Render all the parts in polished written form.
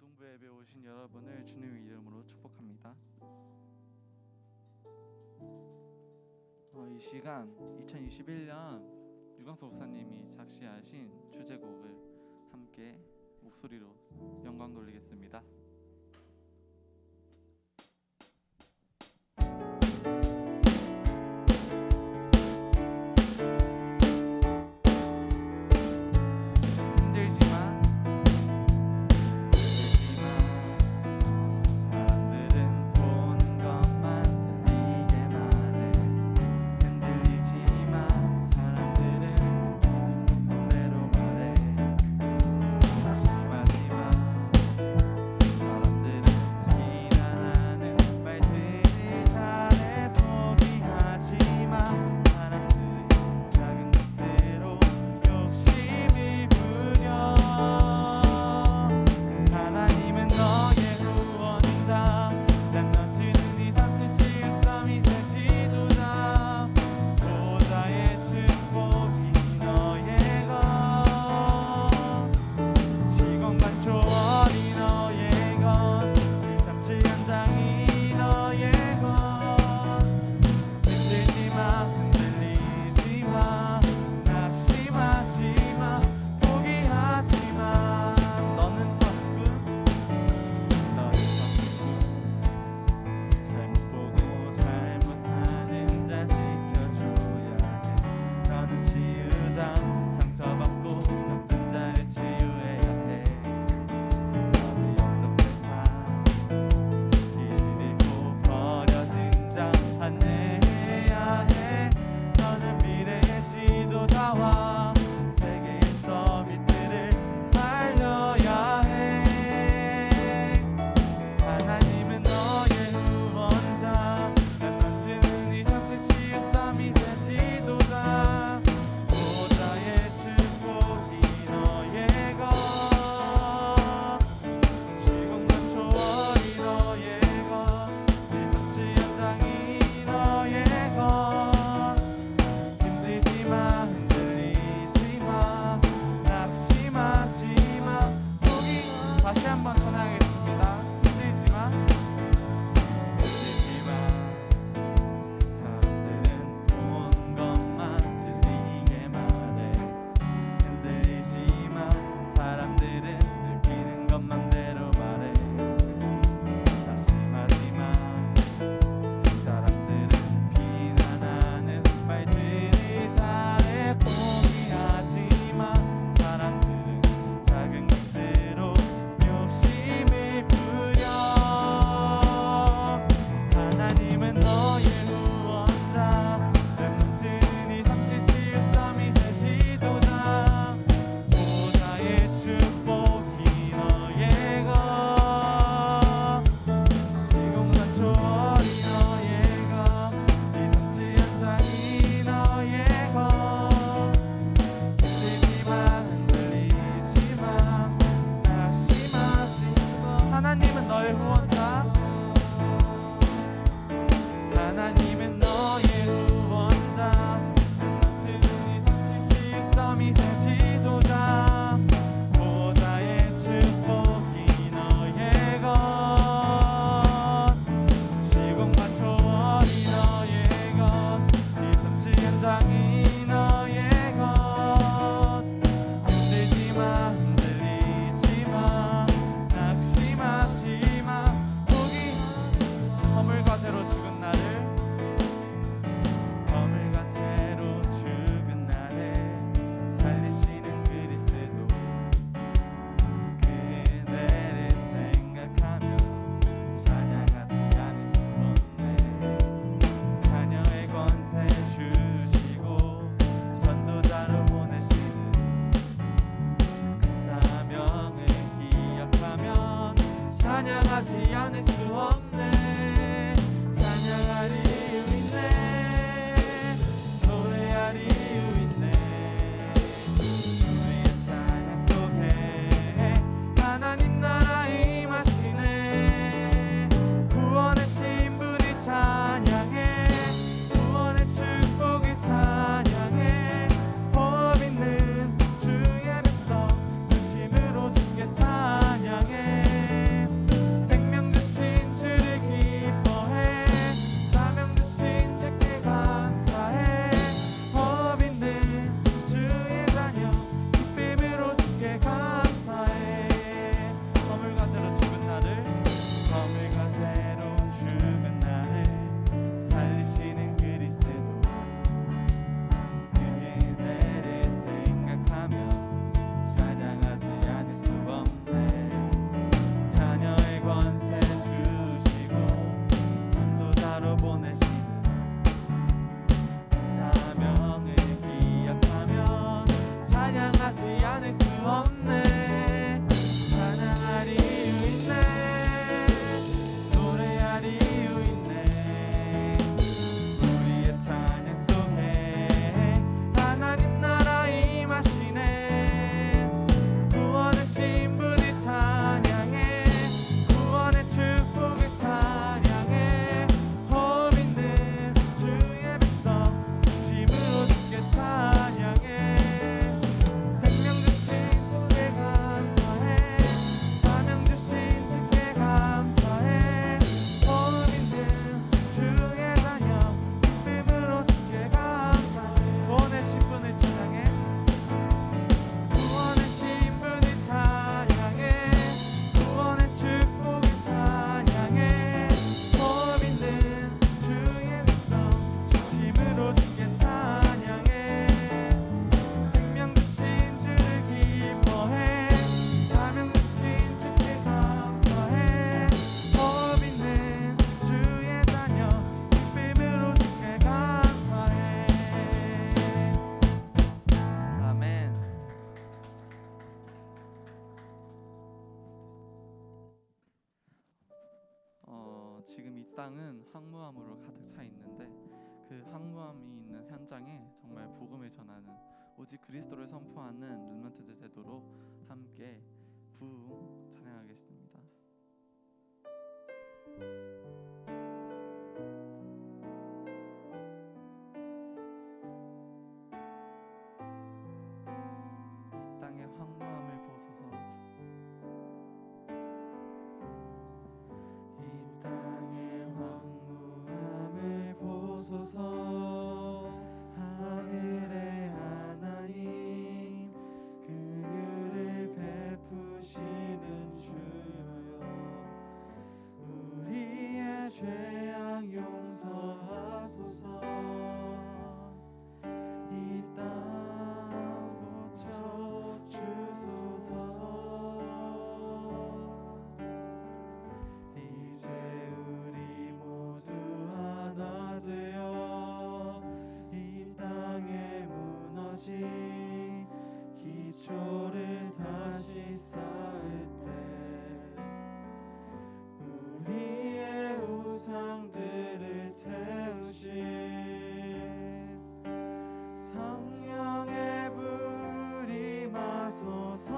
고등부 예배 오신 여러분을 주님의 이름으로 축복합니다. 이 시간 2021년 유광수 목사님이 작시하신 주제곡을 함께 목소리로 영광 돌리겠습니다. 찬양하지 않을 수 없네. 찬양할 이유 있네. 노래할 이유 있네. 우리의 찬양 속에 하나님 나라 임하시네. 구원의 신부를 찬양해. 구원의 축복을 찬양해. 호흡 있는 주의 백성 진심으로 주께 찬양해. 지금 이 땅은 황무함으로 가득 차 있는데 그 황무함이 있는 현장에 정말 복음을 전하는 오직 그리스도를 선포하는 렘넌트들 되도록 함께 부흥 찬양하겠습니다. 이 땅의 황무함을 보소서. 이 땅의 황무함을 보소서. 하늘의 하나님 긍휼을 베푸시는 주여, 우리의 죄악 용서하소서. 이 땅 고쳐 주소서. 이제 우리 모두 하나 되어 이 땅에 무너진 기초를 다시 쌓을 때 우리의 우상들을 태우신 성령의 불이 마소서.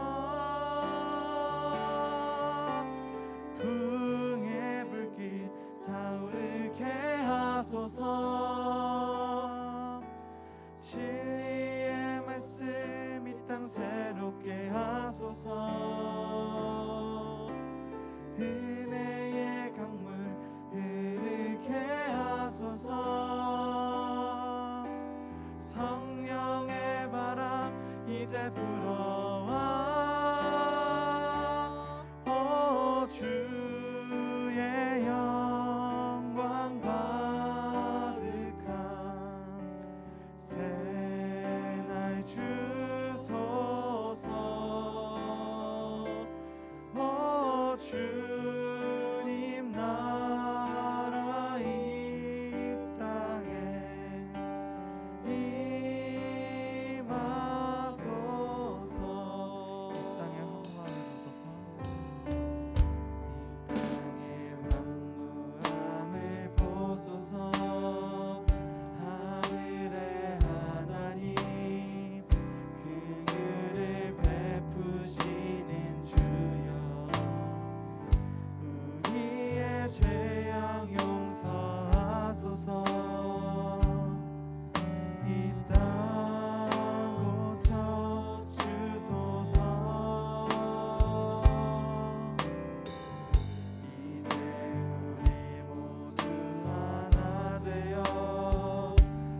부흥의 불길 타오르게 하소서. 진리의 말씀 이 땅 새롭게 하소서. 은혜의 강물 흐르게 하소서. 성령의 바람 이제 불어와. 오 주의 영광 가득한 새날 주소서. 오 주님 나라 이 땅에 임하소서. 이 땅의 황무함을 보소서. 이 땅의 황무함을 보소서. 하늘의 하나님 긍휼을 베푸시는 주여, 우리의 죄악 용서하소서. 이 땅 고쳐 주소서. 이제 우리 모두 하나 되어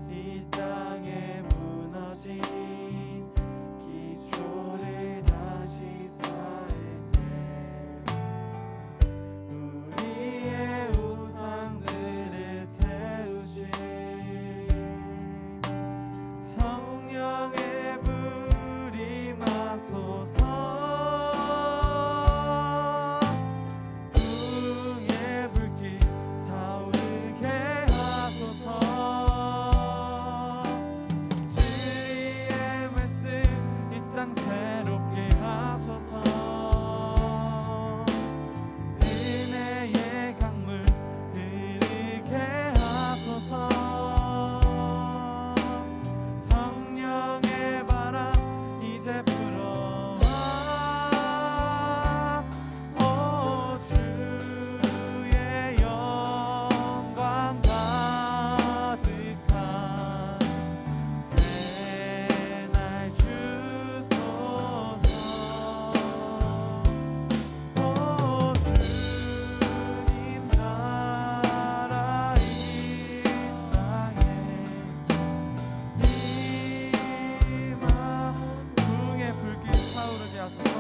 이 땅에 무너진 기초를 다시 쌓을 때 우리의 우상들을 태우신 성령의 불이 마소서. 부흥의 불길 타오르게 하소서. 진리의 말씀 이 땅 새롭게 하소서. 은혜의 강물 흐르게 하소서. 성령의 바람 이제 불어와. 오 주의 영광 가득한 새날 주소서. 오 주님 나라 이 땅에 부흥의 불길 타오르게 하소서.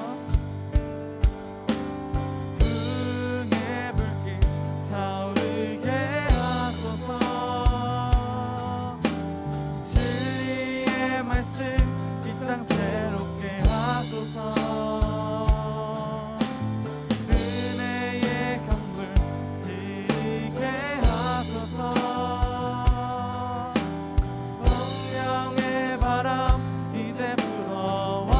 부흥의 불길 타오르게 하소서. 진리의 말씀 이 땅 새롭게 하소서. 은혜의 강물 흐르게 하소서. 성령의 바람 이제 불어와.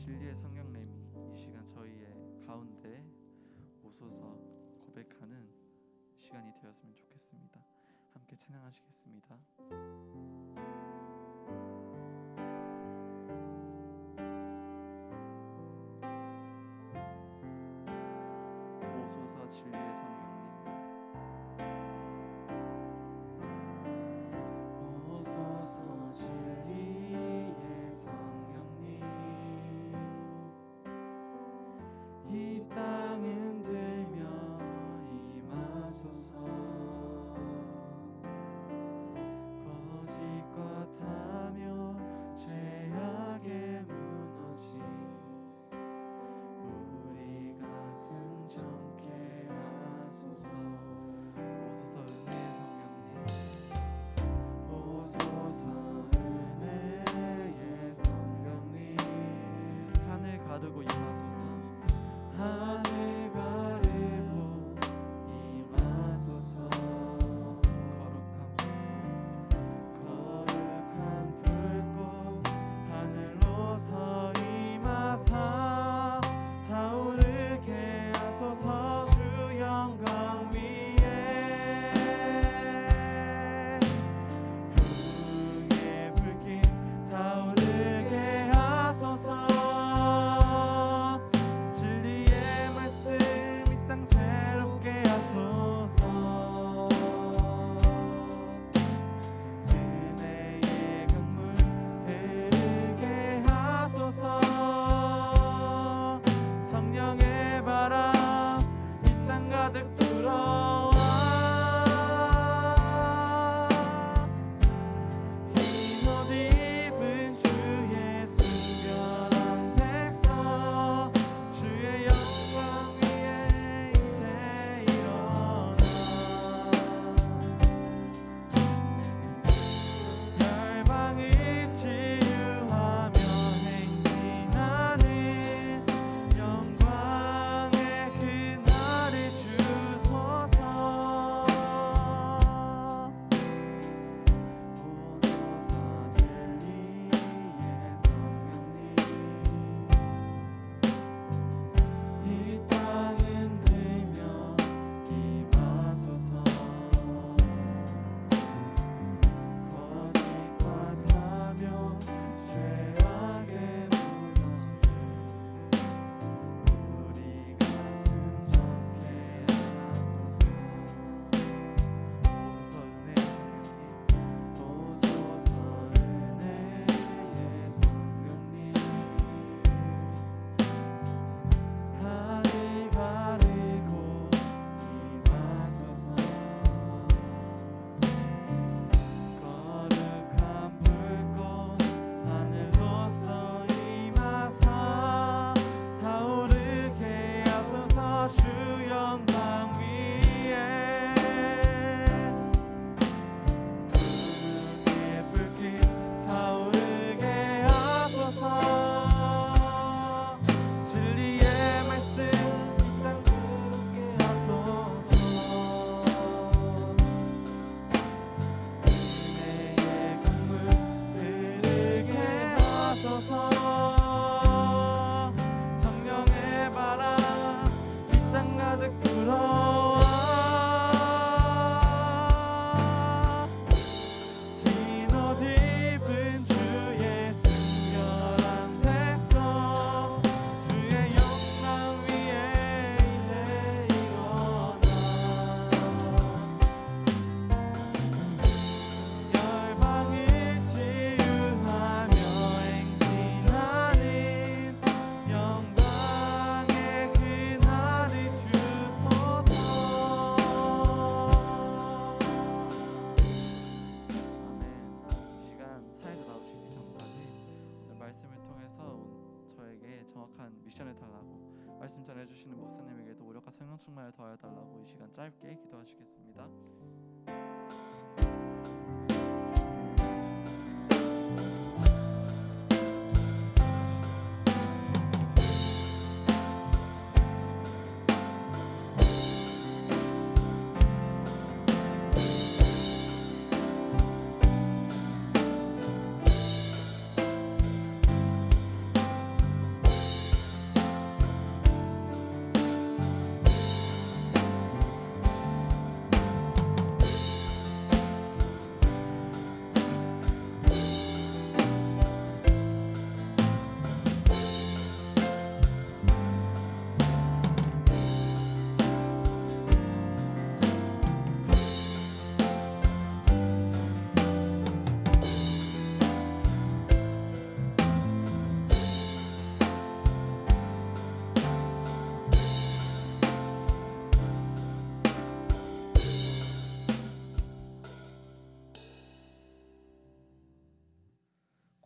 진리의 성령님이 이 시간 저희의 가운데 오소서 고백하는 시간이 되었으면 좋겠습니다. 함께 찬양하시겠습니다. 오소서 진리의 성령님, 오소서 진리의 성령님, 이 땅 흔들며 임하소서. 거짓과 타며 죄악에 무너진 우리 가슴 젊게 하소서. 오소서 은혜의 성령님, 오소서 은혜의 성령님, 하늘 가르고 임하소서. 하늘 가르고 임하소서. 거룩한 불꽃 하늘로서 임하사 타오르게 하소서. 주 영광 위에 부흥의 불길 타오르게 하소서. 진리의 말씀 이 땅 새롭게 하소서. 은혜의 강물 흐르게 하소서. 성령의 바람 이 땅 가득 불어와 흰 옷 입은 주의 순결한 백성 주의 영광 위에 이제 일어나 열방을 치유하며 행진하는 영광의 그날을 주소서. 오소서 진리의 성령님, 이 땅 흔들며 임하소서. 거짓과 타며 죄악에 무너진 우리 가슴 젊게 하소서. 오소서 은혜의 성령님, 오소서 은혜의 성령님, 하늘 가르고 임하소서. 거룩한 불꽃 하늘로서 임하사 타오르게 하소서. 주 영광 위에 부흥의 불길 타오르게 하소서. 진리의 말씀 이 땅 새롭게 하소서. 은혜의 강물 흐르게 하소서. 성령의 바람 이 땅 가득 불어와 흰 옷 입은 주의 순결한 백성 주의 영광 위에 이제 일어나 열방을 치유하며 행진하는 영광의 그날을 주소서. 아멘. 이 시간 사회로 나오시기 전까지 오늘 말씀을 통해서 저에게 정확한 미션을 달라고 말씀 전해주시는 목사님에게도 오력과 성령 충만을 더하여 달라고 이 시간 짧게 기도하시겠습니다.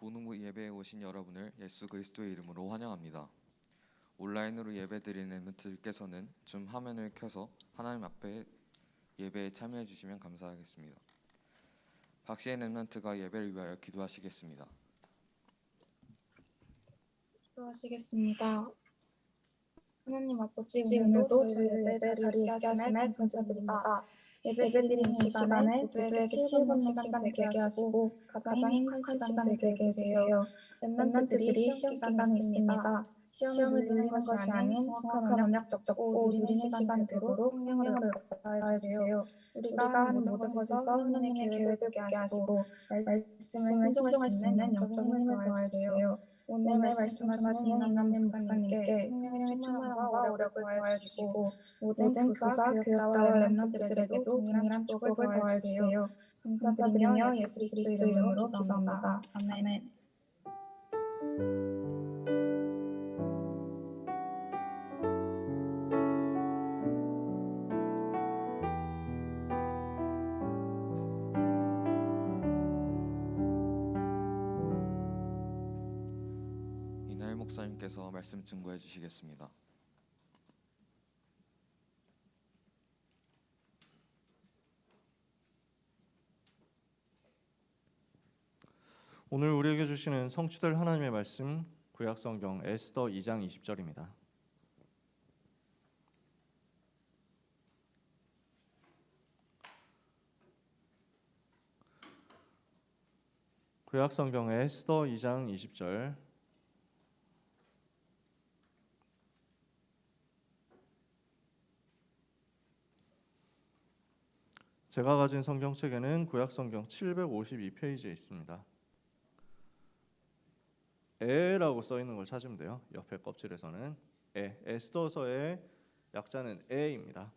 보능부 예배에 오신 여러분을 예수 그리스도의 이름으로 환영합니다. 온라인으로 예배드리는 렘넌트들께서는 줌 화면을 켜서 하나님 앞에 예배에 참여해 주시면 감사하겠습니다. 박시혜 렘넌트가 예배를 위하여 기도하시겠습니다. 기도하시겠습니다. 하나님 아버지, 오늘도 저희를 예배 자리에 있게 하심에 감사드립니다. 예배드리는 시간에 모두에게 치유받는 시간 되게 하시고 가장 행복한 시간 되게 해주세요. 렘넌트들이 시험 기간에 있습니다. 시험을 누리는 것이 아닌 정확한 언약 잡고 누리는 시간 되도록 성령을 역사해주세요. 우리가 하는 모든 것에서 하나님의 계획을 보게 하시고 말씀을 순종할 수 있는 영적인 힘을 더해주세요. 오늘 말씀을 전하시는 임남민 목사님께 성령의 충만함과 오력을 더해주시고 모든 교사, 교육자와 렘넌트들에게도 동일한 축복을 더해주세요. 감사드리며 예수 그리스도 이름으로 기도합니다. 아멘. 이나일 목사님께서 말씀 증거해 주시겠습니다. 오늘 우리에게 주시는 성취될 하나님의 말씀 구약성경 에스더 2장 20절입니다. 구약성경 에스더 2장 20절 제가 가진 성경책에는 구약성경 752페이지에 있습니다. 에라고 써 있는 걸 찾으면 돼요. 옆에 껍질에서는 에스더서의 약자는 에입니다.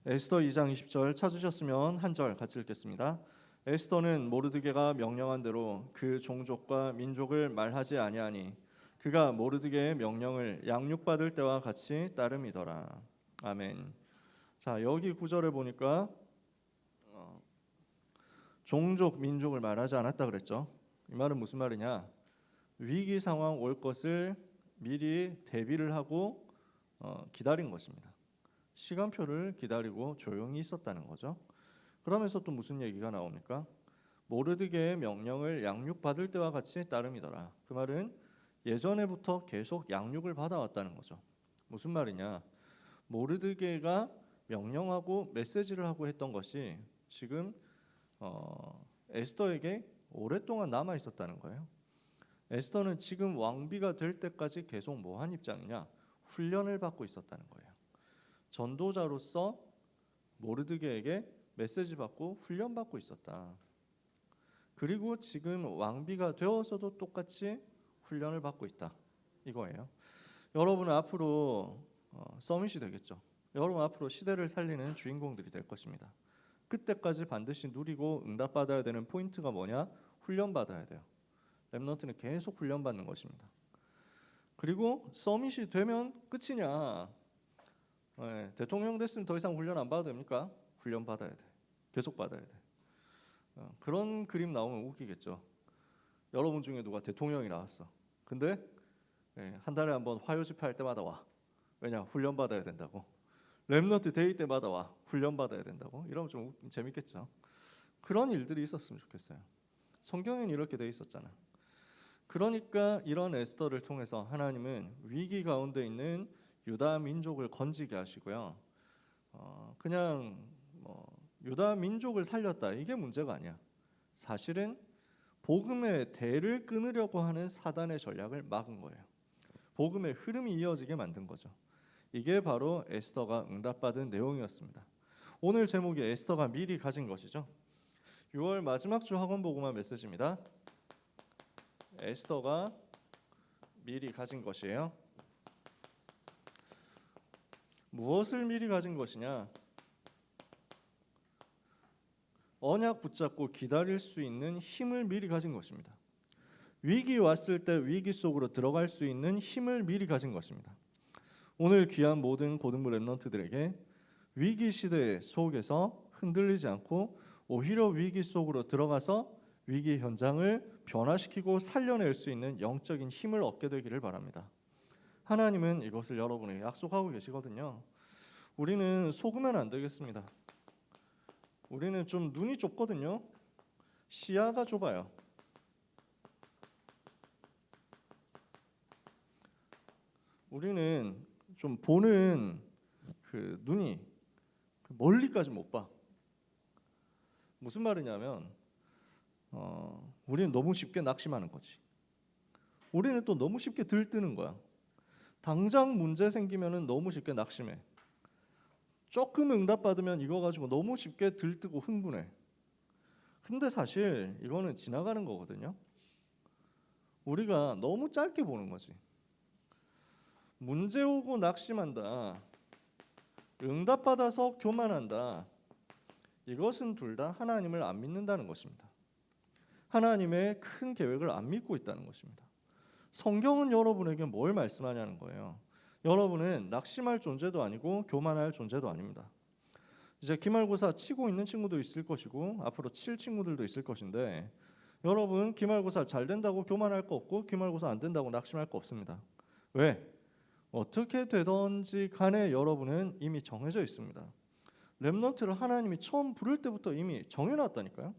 에스더 2장 20절 찾으셨으면 한 절 같이 읽겠습니다. 에스더는 모르드게가 명령한 대로 그 종족과 민족을 말하지 아니하니 그가 모르드게의 명령을 양육받을 때와 같이 따름이더라. 아멘. 자, 여기 구절에 보니까 종족, 민족을 말하지 않았다 그랬죠. 이 말은 무슨 말이냐? 위기 상황 올 것을 미리 대비를 하고 기다린 것입니다. 시간표를 기다리고 조용히 있었다는 거죠. 그러면서 또 무슨 얘기가 나옵니까? 모르드게의 명령을 양육받을 때와 같이 따름이더라. 그 말은 예전에부터 계속 양육을 받아왔다는 거죠. 무슨 말이냐? 모르드게가 명령하고 메시지를 하고 했던 것이 지금 에스더에게 오랫동안 남아 있었다는 거예요. 에스더는 지금 왕비가 될 때까지 계속 뭐한 입장이냐? 훈련을 받고 있었다는 거예요. 전도자로서 모르드게에게 메시지 받고 훈련 받고 있었다. 그리고 지금 왕비가 되어서도 똑같이 훈련을 받고 있다. 이거예요. 여러분은 앞으로 서밋이 되겠죠. 여러분 앞으로 시대를 살리는 주인공들이 될 것입니다. 그때까지 반드시 누리고 응답받아야 되는 포인트가 뭐냐? 훈련받아야 돼요. 렘넌트는 계속 훈련받는 것입니다. 그리고 서밋이 되면 끝이냐? 대통령 됐으면 더 이상 훈련 안 받아도 됩니까? 훈련 받아야 돼. 계속 받아야 돼. 그런 그림 나오면 웃기겠죠. 여러분 중에 누가 대통령이 나왔어. 근데 한 달에 한번 화요 집회할 때마다 와. 왜냐? 훈련 받아야 된다고. 렘넌트 데이 때마다 와. 훈련 받아야 된다고. 이러면 좀 재밌겠죠. 그런 일들이 있었으면 좋겠어요. 성경에는 이렇게 돼 있었잖아. 그러니까 이런 에스더를 통해서 하나님은 위기 가운데 있는 유다 민족을 건지게 하시고요. 그냥 유다 민족을 살렸다 이게 문제가 아니야. 사실은 복음의 대를 끊으려고 하는 사단의 전략을 막은 거예요. 복음의 흐름이 이어지게 만든 거죠. 이게 바로 에스더가 응답받은 내용이었습니다. 오늘 제목이 에스더가 미리 가진 것이죠. 6월 마지막 주 학원 복음화 메시지입니다. 에스더가 미리 가진 것이에요. 무엇을 미리 가진 것이냐? 언약 붙잡고 기다릴 수 있는 힘을 미리 가진 것입니다. 위기 왔을 때 위기 속으로 들어갈 수 있는 힘을 미리 가진 것입니다. 오늘 귀한 모든 고등부 렘넌트들에게 위기 시대 속에서 흔들리지 않고 오히려 위기 속으로 들어가서 위기 현장을 변화시키고 살려낼 수 있는 영적인 힘을 얻게 되기를 바랍니다. 하나님은 이것을 여러분에게 약속하고 계시거든요. 우리는 속으면 안 되겠습니다. 우리는 좀 눈이 좁거든요. 시야가 좁아요. 우리는 좀 보는 그 눈이 멀리까지 못 봐. 무슨 말이냐면 우리는 너무 쉽게 낙심하는 거지. 우리는 또 너무 쉽게 들뜨는 거야. 당장 문제 생기면은 너무 쉽게 낙심해. 조금 응답받으면 이거 가지고 너무 쉽게 들뜨고 흥분해. 근데 사실 이거는 지나가는 거거든요. 우리가 너무 짧게 보는 거지. 문제 오고 낙심한다. 응답받아서 교만한다. 이것은 둘 다 하나님을 안 믿는다는 것입니다. 하나님의 큰 계획을 안 믿고 있다는 것입니다. 성경은 여러분에게 뭘 말씀하냐는 거예요. 여러분은 낙심할 존재도 아니고 교만할 존재도 아닙니다. 이제 기말고사 치고 있는 친구도 있을 것이고 앞으로 칠 친구들도 있을 것인데 여러분 기말고사 잘 된다고 교만할 거 없고 기말고사 안 된다고 낙심할 거 없습니다. 왜? 어떻게 되든지 간에 여러분은 이미 정해져 있습니다. 렘넌트를 하나님이 처음 부를 때부터 이미 정해놨다니까요.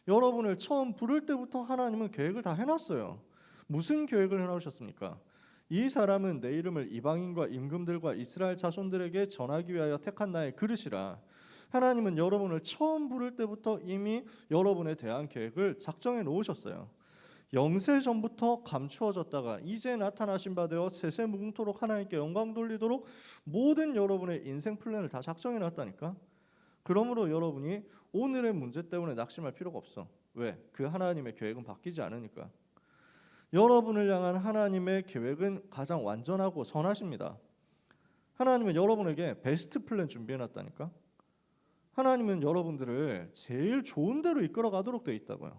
여러분을 처음 부를 때부터 하나님은 계획을 다 해놨어요. 무슨 계획을 해놓으셨습니까? 이 사람은 내 이름을 이방인과 임금들과 이스라엘 자손들에게 전하기 위하여 택한 나의 그릇이라. 하나님은 여러분을 처음 부를 때부터 이미 여러분에 대한 계획을 작정해 놓으셨어요. 영세 전부터 감추어졌다가 이제 나타나신 바 되어 세세 무궁토록 하나님께 영광 돌리도록 모든 여러분의 인생 플랜을 다 작정해 놨다니까. 그러므로 여러분이 오늘의 문제 때문에 낙심할 필요가 없어. 왜? 그 하나님의 계획은 바뀌지 않으니까. 여러분을 향한 하나님의 계획은 가장 완전하고 선하십니다. 하나님은 여러분에게 베스트 플랜 준비해 놨다니까. 하나님은 여러분들을 제일 좋은 대로 이끌어 가도록 되어 있다고요.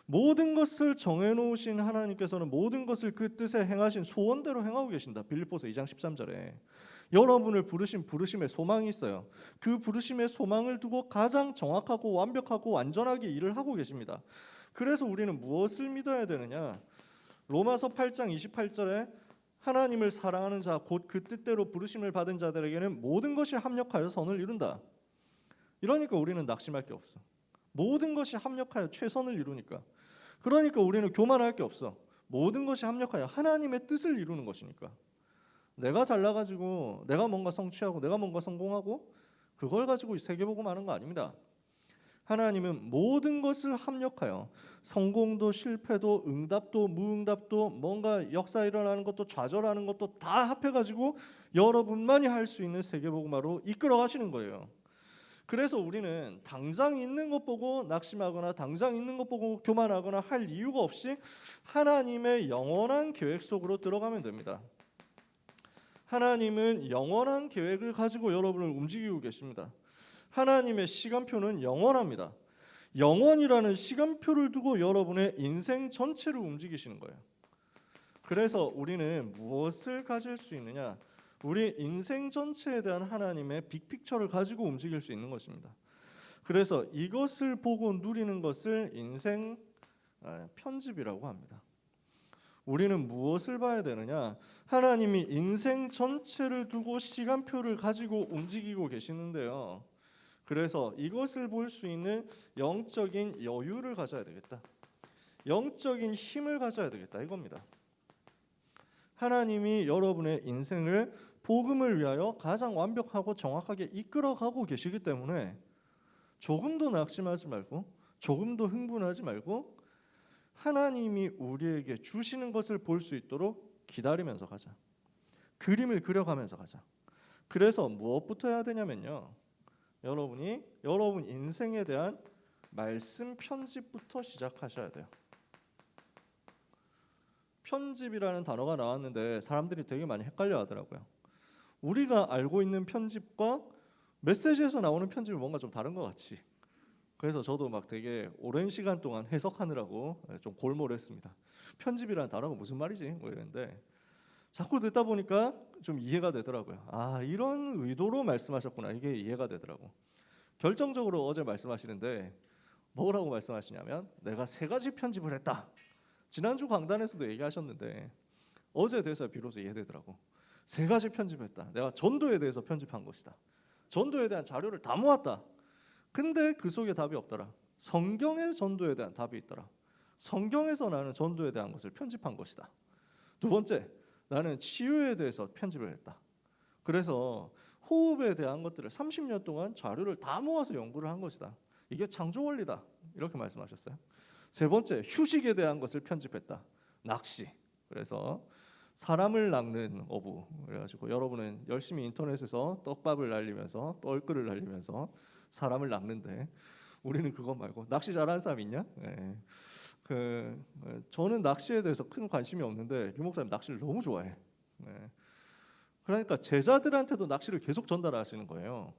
모든 것을 정해놓으신 하나님께서는 모든 것을 그 뜻에 행하신 소원대로 행하고 계신다. 빌립보서 2장 13절에 여러분을 부르신 부르심의 소망이 있어요. 그 부르심의 소망을 두고 가장 정확하고 완벽하고 완전하게 일을 하고 계십니다. 그래서 우리는 무엇을 믿어야 되느냐? 로마서 8장 28절에 하나님을 사랑하는 자 곧 그 뜻대로 부르심을 받은 자들에게는 모든 것이 합력하여 선을 이룬다. 이러니까 우리는 낙심할 게 없어. 모든 것이 합력하여 최선을 이루니까. 그러니까 우리는 교만할 게 없어. 모든 것이 합력하여 하나님의 뜻을 이루는 것이니까. 내가 잘나가지고 내가 뭔가 성취하고 내가 뭔가 성공하고 그걸 가지고 세계보고 마는 거 아닙니다. 하나님은 모든 것을 합력하여 성공도 실패도 응답도 무응답도 뭔가 역사 일어나는 것도 좌절하는 것도 다 합해가지고 여러분만이 할 수 있는 세계복음화로 이끌어 가시는 거예요. 그래서 우리는 당장 있는 것 보고 낙심하거나 당장 있는 것 보고 교만하거나 할 이유가 없이 하나님의 영원한 계획 속으로 들어가면 됩니다. 하나님은 영원한 계획을 가지고 여러분을 움직이고 계십니다. 하나님의 시간표는 영원합니다. 영원이라는 시간표를 두고 여러분의 인생 전체를 움직이시는 거예요. 그래서 우리는 무엇을 가질 수 있느냐? 우리 인생 전체에 대한 하나님의 빅픽처를 가지고 움직일 수 있는 것입니다. 그래서 이것을 보고 누리는 것을 인생 편집이라고 합니다. 우리는 무엇을 봐야 되느냐? 하나님이 인생 전체를 두고 시간표를 가지고 움직이고 계시는데요. 그래서 이것을 볼 수 있는 영적인 여유를 가져야 되겠다. 영적인 힘을 가져야 되겠다 이겁니다. 하나님이 여러분의 인생을 복음을 위하여 가장 완벽하고 정확하게 이끌어가고 계시기 때문에 조금도 낙심하지 말고 조금도 흥분하지 말고 하나님이 우리에게 주시는 것을 볼 수 있도록 기다리면서 가자. 그림을 그려가면서 가자. 그래서 무엇부터 해야 되냐면요. 여러분이 여러분 인생에 대한 말씀 편집부터 시작하셔야 돼요. 편집이라는 단어가 나왔는데 사람들이 되게 많이 헷갈려 하더라고요. 우리가 알고 있는 편집과 메시지에서 나오는 편집이 뭔가 좀 다른 것 같이. 그래서 저도 막 되게 오랜 시간 동안 해석하느라고 좀 골몰했습니다. 편집이라는 단어가 무슨 말이지? 뭐 이랬는데 자꾸 듣다 보니까 좀 이해가 되더라고요. 아, 이런 의도로 말씀하셨구나. 이게 이해가 되더라고. 결정적으로 어제 말씀하시는데 뭐라고 말씀하시냐면 내가 3가지 편집을 했다. 지난주 강단에서도 얘기하셨는데 어제 대해서 비로소 이해되더라고. 3가지 편집했다. 내가 전도에 대해서 편집한 것이다. 전도에 대한 자료를 다 모았다. 근데 그 속에 답이 없더라. 성경의 전도에 대한 답이 있더라. 성경에서 나는 전도에 대한 것을 편집한 것이다. 2번째, 나는 치유에 대해서 편집을 했다. 그래서 호흡에 대한 것들을 30년 동안 자료를 다 모아서 연구를 한 것이다. 이게 창조 원리다. 이렇게 말씀하셨어요. 3번째, 휴식에 대한 것을 편집했다. 낚시. 그래서 사람을 낚는 어부. 그래가지고 여러분은 열심히 인터넷에서 떡밥을 날리면서 뻘끌을 날리면서 사람을 낚는데 우리는 그거 말고 낚시 잘하는 사람 있냐? 네. 저는 낚시에 대해서 큰 관심이 없는데 유 목사님 낚시를 너무 좋아해. 네. 그러니까 제자들한테도 낚시를 계속 전달하시는 거예요.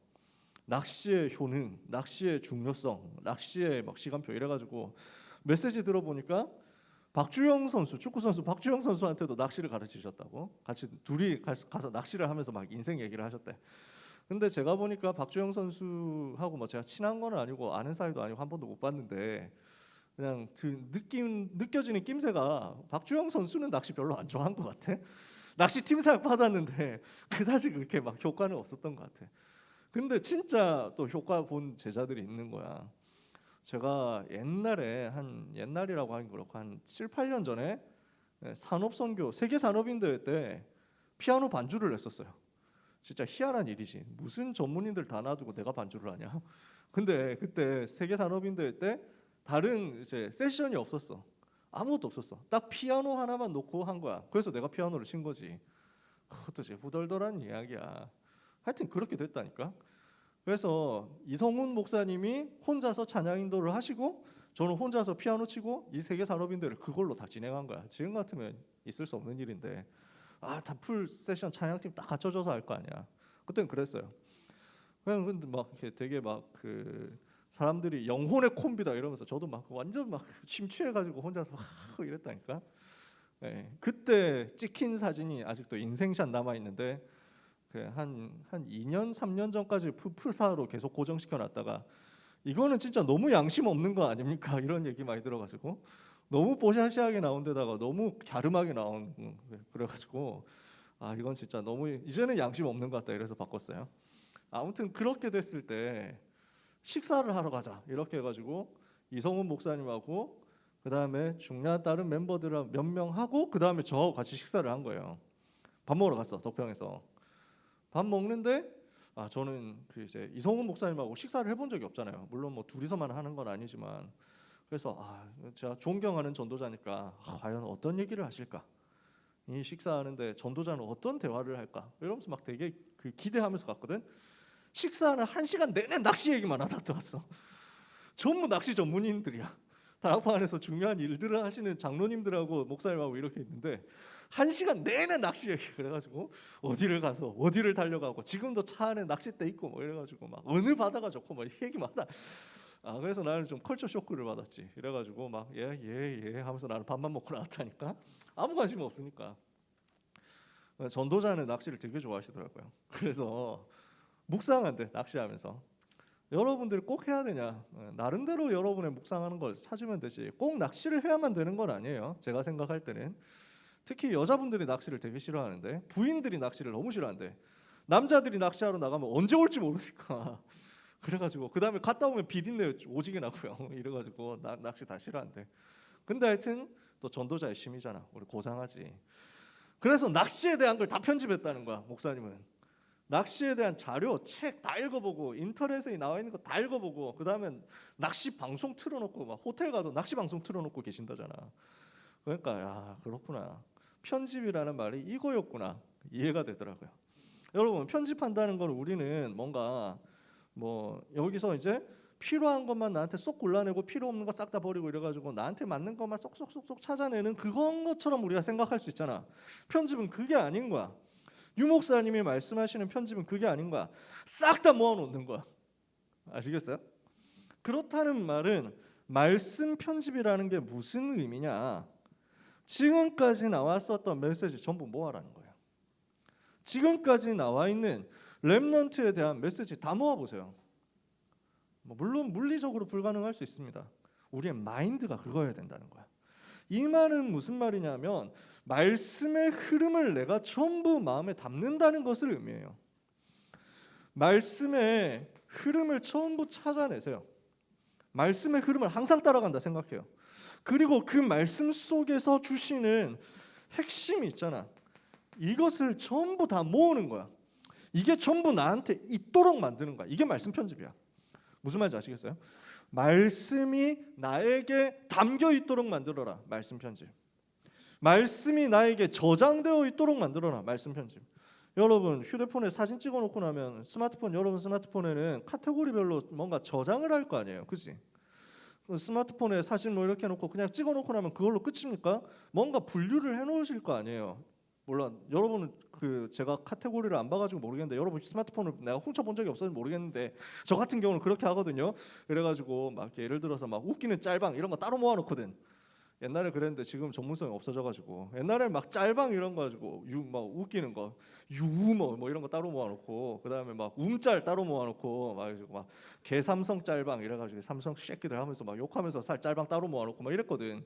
낚시의 효능, 낚시의 중요성, 낚시의 막 시간표 이래가지고 메시지 들어보니까 박주영 선수, 축구 선수 박주영 선수한테도 낚시를 가르치셨다고. 같이 둘이 가서 낚시를 하면서 막 인생 얘기를 하셨대. 근데 제가 보니까 박주영 선수하고 뭐 제가 친한 건 아니고 아는 사이도 아니고 한 번도 못 봤는데 그냥 느껴지는 낌새가 박주영 선수는 낚시 별로 안 좋아한 것 같아. 낚시 팀상 받았는데 그다지 그렇게 막 효과는 없었던 것 같아. 근데 진짜 또 효과 본 제자들이 있는 거야. 제가 옛날이라고 하긴 그렇고 한 7, 8년 전에 산업선교 세계 산업인대회 때 피아노 반주를 했었어요. 진짜 희한한 일이지. 무슨 전문인들 다 놔두고 내가 반주를 하냐. 근데 그때 세계 산업인대회 때 다른 이제 세션이 없었어. 아무것도 없었어. 딱 피아노 하나만 놓고 한 거야. 그래서 내가 피아노를 친 거지. 그것도 이제 후덜덜한 이야기야. 하여튼 그렇게 됐다니까. 그래서 이성훈 목사님이 혼자서 찬양 인도를 하시고 저는 혼자서 피아노 치고 이 세계 산업인대를 그걸로 다 진행한 거야. 지금 같으면 있을 수 없는 일인데 다 풀 세션 찬양팀 딱 갖춰줘서 할 거 아니야. 그때는 그랬어요. 그냥 근데 막 이렇게 되게 막 그 사람들이 영혼의 콤비다 이러면서 저도 막 완전 막 심취해가지고 혼자서 하고 이랬다니까. 네, 그때 찍힌 사진이 아직도 인생샷 남아 있는데 한 2년 3년 전까지 풀사로 계속 고정시켜 놨다가 이거는 진짜 너무 양심 없는 거 아닙니까? 이런 얘기 많이 들어가지고 너무 뽀샤시하게 나온 데다가 너무 갸름하게 나온 그래가지고 이건 진짜 너무 이제는 양심 없는 것 같다 이래서 바꿨어요. 아무튼 그렇게 됐을 때 식사를 하러 가자 이렇게 해가지고 이성훈 목사님하고 그 다음에 중요한 다른 멤버들 몇 명 하고 그 다음에 저하고 같이 식사를 한 거예요. 밥 먹으러 갔어 덕평에서. 밥 먹는데 저는 그 이제 이성훈 목사님하고 식사를 해본 적이 없잖아요. 물론 뭐 둘이서만 하는 건 아니지만 그래서 제가 존경하는 전도자니까 과연 어떤 얘기를 하실까? 이 식사하는데 전도자는 어떤 대화를 할까? 이러면서 막 되게 그 기대하면서 갔거든. 식사는 1시간 내내 낚시 얘기만 하다 들었어. 전부 낚시 전문인들이야. 다락방 안에서 중요한 일들을 하시는 장로님들하고 목사님하고 이렇게 있는데 1시간 내내 낚시 얘기 그래가지고 어디를 가서 어디를 달려가고 지금도 차 안에 낚싯대 있고 뭐 이래가지고 막 어느 바다가 좋고 뭐 얘기마다 그래서 나는 좀 컬처 쇼크를 받았지. 이래가지고 막 예 하면서 나는 밥만 먹고 나왔다니까. 아무 관심 없으니까. 전도자는 낚시를 되게 좋아하시더라고요. 그래서 묵상한대 낚시하면서 여러분들이 꼭 해야 되냐? 나름대로 여러분의 묵상하는 걸 찾으면 되지. 꼭 낚시를 해야만 되는 건 아니에요. 제가 생각할 때는 특히 여자분들이 낚시를 되게 싫어하는데 부인들이 낚시를 너무 싫어한대. 남자들이 낚시하러 나가면 언제 올지 모르니까. 그래가지고 그 다음에 갔다 오면 비린내 오지게 나고요. 이래가지고 낚시 다 싫어한대. 근데 하여튼 또 전도자의 심이잖아. 우리 고상하지. 그래서 낚시에 대한 걸 다 편집했다는 거야. 목사님은. 낚시에 대한 자료, 책 다 읽어보고 인터넷에 나와 있는 거 다 읽어보고 그 다음에 낚시 방송 틀어놓고 막 호텔 가도 낚시 방송 틀어놓고 계신다잖아. 그러니까 그렇구나. 편집이라는 말이 이거였구나. 이해가 되더라고요. 여러분 편집한다는 건 우리는 뭔가 뭐 여기서 이제 필요한 것만 나한테 쏙 골라내고 필요 없는 거 싹 다 버리고 이래가지고 나한테 맞는 것만 쏙쏙쏙쏙 찾아내는 그건 것처럼 우리가 생각할 수 있잖아. 편집은 그게 아닌 거야. 유 목사님이 말씀하시는 편집은 그게 아닌 거야. 싹 다 모아놓는 거야. 아시겠어요? 그렇다는 말은 말씀 편집이라는 게 무슨 의미냐? 지금까지 나왔었던 메시지 전부 모아라는 거예요. 지금까지 나와 있는 렘넌트에 대한 메시지 다 모아보세요. 물론 물리적으로 불가능할 수 있습니다. 우리의 마인드가 그거여야 된다는 거야. 이 말은 무슨 말이냐면 말씀의 흐름을 내가 전부 마음에 담는다는 것을 의미해요. 말씀의 흐름을 전부 찾아내세요. 말씀의 흐름을 항상 따라간다 생각해요. 그리고 그 말씀 속에서 주시는 핵심이 있잖아. 이것을 전부 다 모으는 거야. 이게 전부 나한테 있도록 만드는 거야. 이게 말씀 편집이야. 무슨 말인지 아시겠어요? 말씀이 나에게 담겨 있도록 만들어라. 말씀 편집. 말씀이 나에게 저장되어 있도록 만들어라. 말씀 편집. 여러분 휴대폰에 사진 찍어놓고 나면 여러분 스마트폰에는 카테고리별로 뭔가 저장을 할 거 아니에요, 그렇지? 스마트폰에 사진 뭐 이렇게 해놓고 그냥 찍어놓고 나면 그걸로 끝입니까? 뭔가 분류를 해놓으실 거 아니에요. 물론 여러분은 제가 카테고리를 안 봐가지고 모르겠는데 여러분 스마트폰을 내가 훔쳐본 적이 없어서 모르겠는데 저 같은 경우는 그렇게 하거든요. 그래가지고 막 예를 들어서 막 웃기는 짤방 이런 거 따로 모아놓거든. 옛날에 그랬는데 지금 전문성이 없어져가지고 옛날에 막 짤방 이런 거 가지고 막 웃기는 거 유머 뭐 이런 거 따로 모아놓고 그 다음에 막 움짤 따로 모아놓고 막 개삼성 짤방 이래가지고 삼성 새끼들 하면서 막 욕하면서 짤방 따로 모아놓고 막 이랬거든.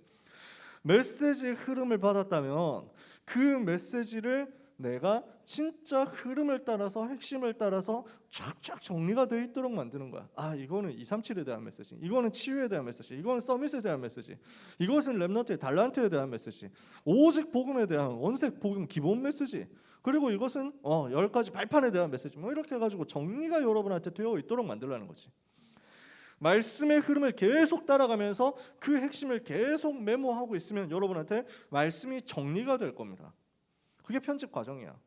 메시지의 흐름을 받았다면 그 메시지를 내가 진짜 흐름을 따라서 핵심을 따라서 쫙쫙 정리가 되어 있도록 만드는 거야. 아, 이거는 237에 대한 메시지, 이거는 치유에 대한 메시지, 이거는 서밋에 대한 메시지, 이것은 렘넌트의 달란트에 대한 메시지, 오직 복음에 대한 원색 복음 기본 메시지, 그리고 이것은 10가지 발판에 대한 메시지, 뭐 이렇게 해가지고 정리가 여러분한테 되어 있도록 만들라는 거지. 말씀의 흐름을 계속 따라가면서 그 핵심을 계속 메모하고 있으면 여러분한테 말씀이 정리가 될 겁니다. 그게 편집 과정이야.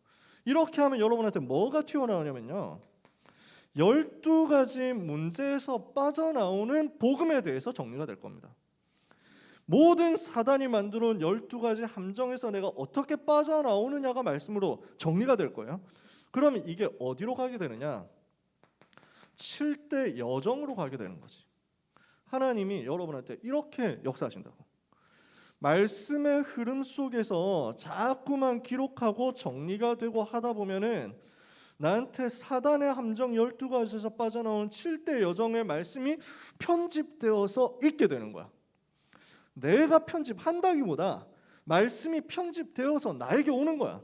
이렇게 하면 여러분한테 뭐가 튀어나오냐면요, 12가지 문제에서 빠져나오는 복음에 대해서 정리가 될 겁니다. 모든 사단이 만들어온 12가지 함정에서 내가 어떻게 빠져나오느냐가 말씀으로 정리가 될 거예요. 그러면 이게 어디로 가게 되느냐? 7대 여정으로 가게 되는 거지. 하나님이 여러분한테 이렇게 역사하신다고. 말씀의 흐름 속에서 자꾸만 기록하고 정리가 되고 하다 보면은 나한테 사단의 함정 12가지에서 빠져나온 7대 여정의 말씀이 편집되어서 있게 되는 거야. 내가 편집한다기보다 말씀이 편집되어서 나에게 오는 거야.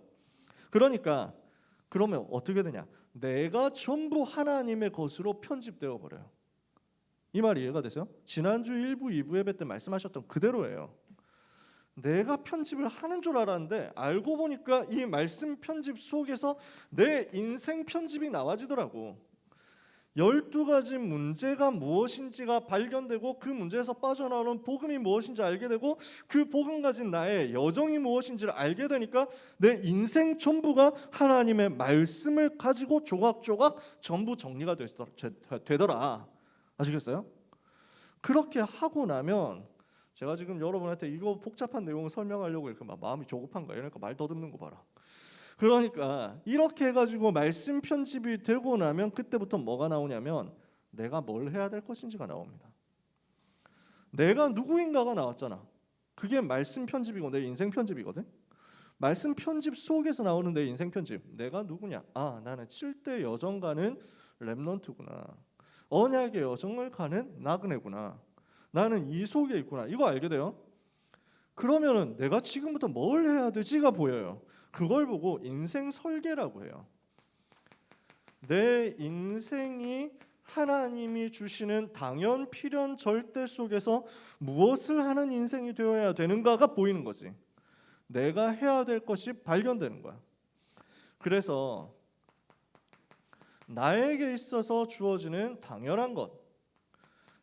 그러니까 그러면 어떻게 되냐? 내가 전부 하나님의 것으로 편집되어 버려요. 이 말이 이해가 되세요? 지난주 1부, 2부 예배 때 말씀하셨던 그대로예요. 내가 편집을 하는 줄 알았는데 알고 보니까 이 말씀 편집 속에서 내 인생 편집이 나와지더라고. 12가지 문제가 무엇인지가 발견되고 그 문제에서 빠져나오는 복음이 무엇인지 알게 되고 그 복음 가진 나의 여정이 무엇인지를 알게 되니까 내 인생 전부가 하나님의 말씀을 가지고 조각조각 전부 정리가 되더라. 아시겠어요? 그렇게 하고 나면 제가 지금 여러분한테 이거 복잡한 내용을 설명하려고 이렇게 막 마음이 조급한 거예요. 그러니까 말 더듬는 거 봐라. 그러니까 이렇게 해가지고 말씀 편집이 되고 나면 그때부터 뭐가 나오냐면 내가 뭘 해야 될 것인지가 나옵니다. 내가 누구인가가 나왔잖아. 그게 말씀 편집이고 내 인생 편집이거든. 말씀 편집 속에서 나오는 내 인생 편집. 내가 누구냐? 아, 나는 7대 여정 가는 렘넌트구나. 언약의 여정을 가는 나그네구나. 나는 이 속에 있구나. 이거 알게 돼요. 그러면은 내가 지금부터 뭘 해야 되지가 보여요. 그걸 보고 인생 설계라고 해요. 내 인생이 하나님이 주시는 당연, 필연, 절대 속에서 무엇을 하는 인생이 되어야 되는가가 보이는 거지. 내가 해야 될 것이 발견되는 거야. 그래서 나에게 있어서 주어지는 당연한 것,